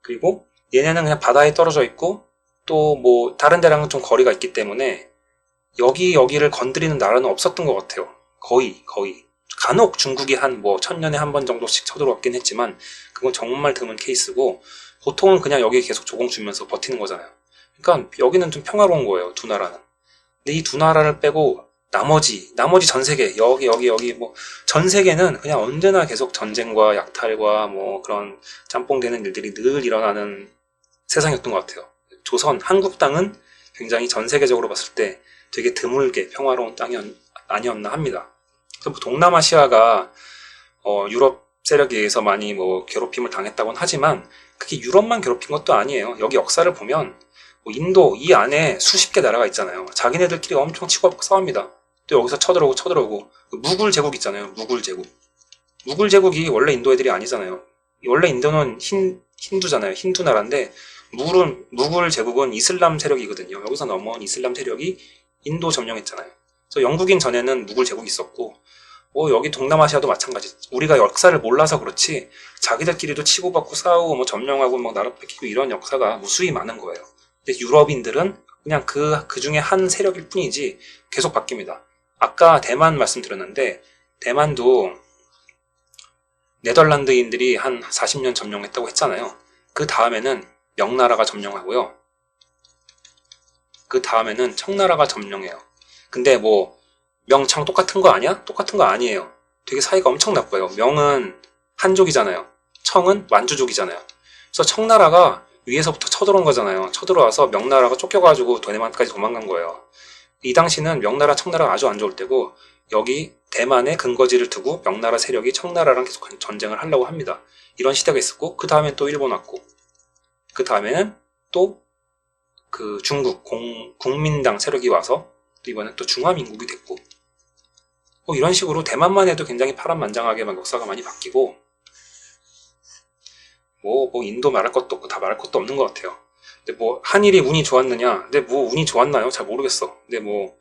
그리고 얘네는 그냥 바다에 떨어져 있고 또 뭐 다른 데랑은 좀 거리가 있기 때문에 여기를 건드리는 나라는 없었던 것 같아요. 거의 간혹 중국이 한 1000년에 한 번 정도씩 쳐들어왔긴 했지만 그건 정말 드문 케이스고 보통은 그냥 여기 계속 조공 주면서 버티는 거잖아요. 그러니까 여기는 좀 평화로운 거예요. 두 나라는. 근데 이 두 나라를 빼고 나머지 전 세계, 여기, 뭐, 전 세계는 그냥 언제나 계속 전쟁과 약탈과 뭐 그런 짬뽕 되는 일들이 늘 일어나는 세상이었던 것 같아요. 조선, 한국 땅은 굉장히 전 세계적으로 봤을 때 되게 드물게 평화로운 땅이 아니었나 합니다. 그래서 뭐 동남아시아가 유럽 세력에 의해서 많이 뭐 괴롭힘을 당했다고는 하지만 그게 유럽만 괴롭힌 것도 아니에요. 여기 역사를 보면 뭐 인도 이 안에 수십 개 나라가 있잖아요. 자기네들끼리 엄청 치고받고 싸웁니다. 또 여기서 쳐들어오고 그 무굴 제국 있잖아요. 무굴 제국. 무굴 제국이 원래 인도 애들이 아니잖아요. 원래 인도는 힌두잖아요. 힌두 나라인데 무굴 제국은 이슬람 세력이거든요. 여기서 넘어온 이슬람 세력이 인도 점령했잖아요. 그래서 영국인 전에는 무굴 제국이 있었고 여기 동남아시아도 마찬가지. 우리가 역사를 몰라서 그렇지 자기들끼리도 치고받고 싸우고 뭐 점령하고 뭐 나라 뺏기고 이런 역사가 무수히 많은 거예요. 근데 유럽인들은 그냥 그 중에 한 세력일 뿐이지 계속 바뀝니다. 아까 대만 말씀드렸는데 대만도 네덜란드인들이 한 40년 점령했다고 했잖아요. 그 다음에는 명나라가 점령하고요. 그 다음에는 청나라가 점령해요. 근데 뭐 명청 똑같은 거 아니야? 똑같은 거 아니에요. 되게 사이가 엄청 나빠요. 명은 한족이잖아요. 청은 만주족이잖아요. 그래서 청나라가 위에서부터 쳐들어온 거잖아요. 쳐들어와서 명나라가 쫓겨가지고 대만까지 도망간 거예요. 이 당시는 명나라, 청나라가 아주 안 좋을 때고 여기 대만에 근거지를 두고 명나라 세력이 청나라랑 계속 전쟁을 하려고 합니다. 이런 시대가 있었고 그 다음엔 또 일본 왔고 그 다음에는 또 그 중국 국민당 세력이 와서 이번엔 또 중화민국이 됐고 이런 식으로 대만만 해도 굉장히 파란만장하게 막 역사가 많이 바뀌고 뭐 인도 말할 것도 없고 다 말할 것도 없는 것 같아요. 근데 뭐 한일이 운이 좋았느냐? 근데 뭐 운이 좋았나요? 잘 모르겠어. 근데 뭐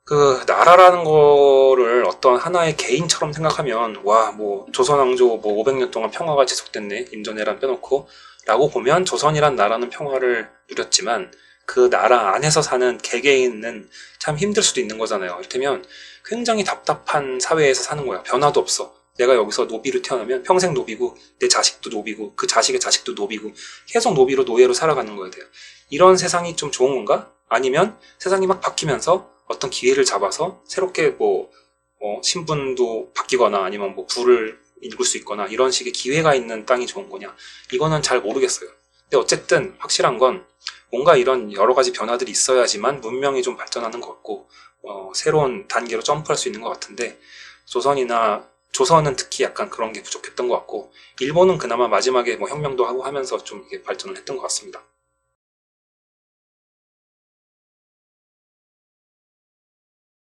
그 나라라는 거를 어떤 하나의 개인처럼 생각하면 와 뭐 조선왕조 뭐 500년 동안 평화가 지속됐네 임전왜란 빼놓고 라고 보면 조선이란 나라는 평화를 누렸지만 그 나라 안에서 사는 개개인은 참 힘들 수도 있는 거잖아요. 이를테면 굉장히 답답한 사회에서 사는 거야. 변화도 없어. 내가 여기서 노비로 태어나면 평생 노비고 내 자식도 노비고 그 자식의 자식도 노비고 계속 노비로 노예로 살아가는 거야 돼요. 이런 세상이 좀 좋은 건가? 아니면 세상이 막 바뀌면서 어떤 기회를 잡아서 새롭게 뭐 신분도 바뀌거나 아니면 뭐 부를 읽을 수 있거나 이런 식의 기회가 있는 땅이 좋은 거냐? 이거는 잘 모르겠어요. 근데 어쨌든 확실한 건 뭔가 이런 여러 가지 변화들이 있어야지만 문명이 좀 발전하는 것 같고 새로운 단계로 점프할 수 있는 것 같은데 조선은 특히 약간 그런 게 부족했던 것 같고 일본은 그나마 마지막에 뭐 혁명도 하고 하면서 좀 이게 발전을 했던 것 같습니다.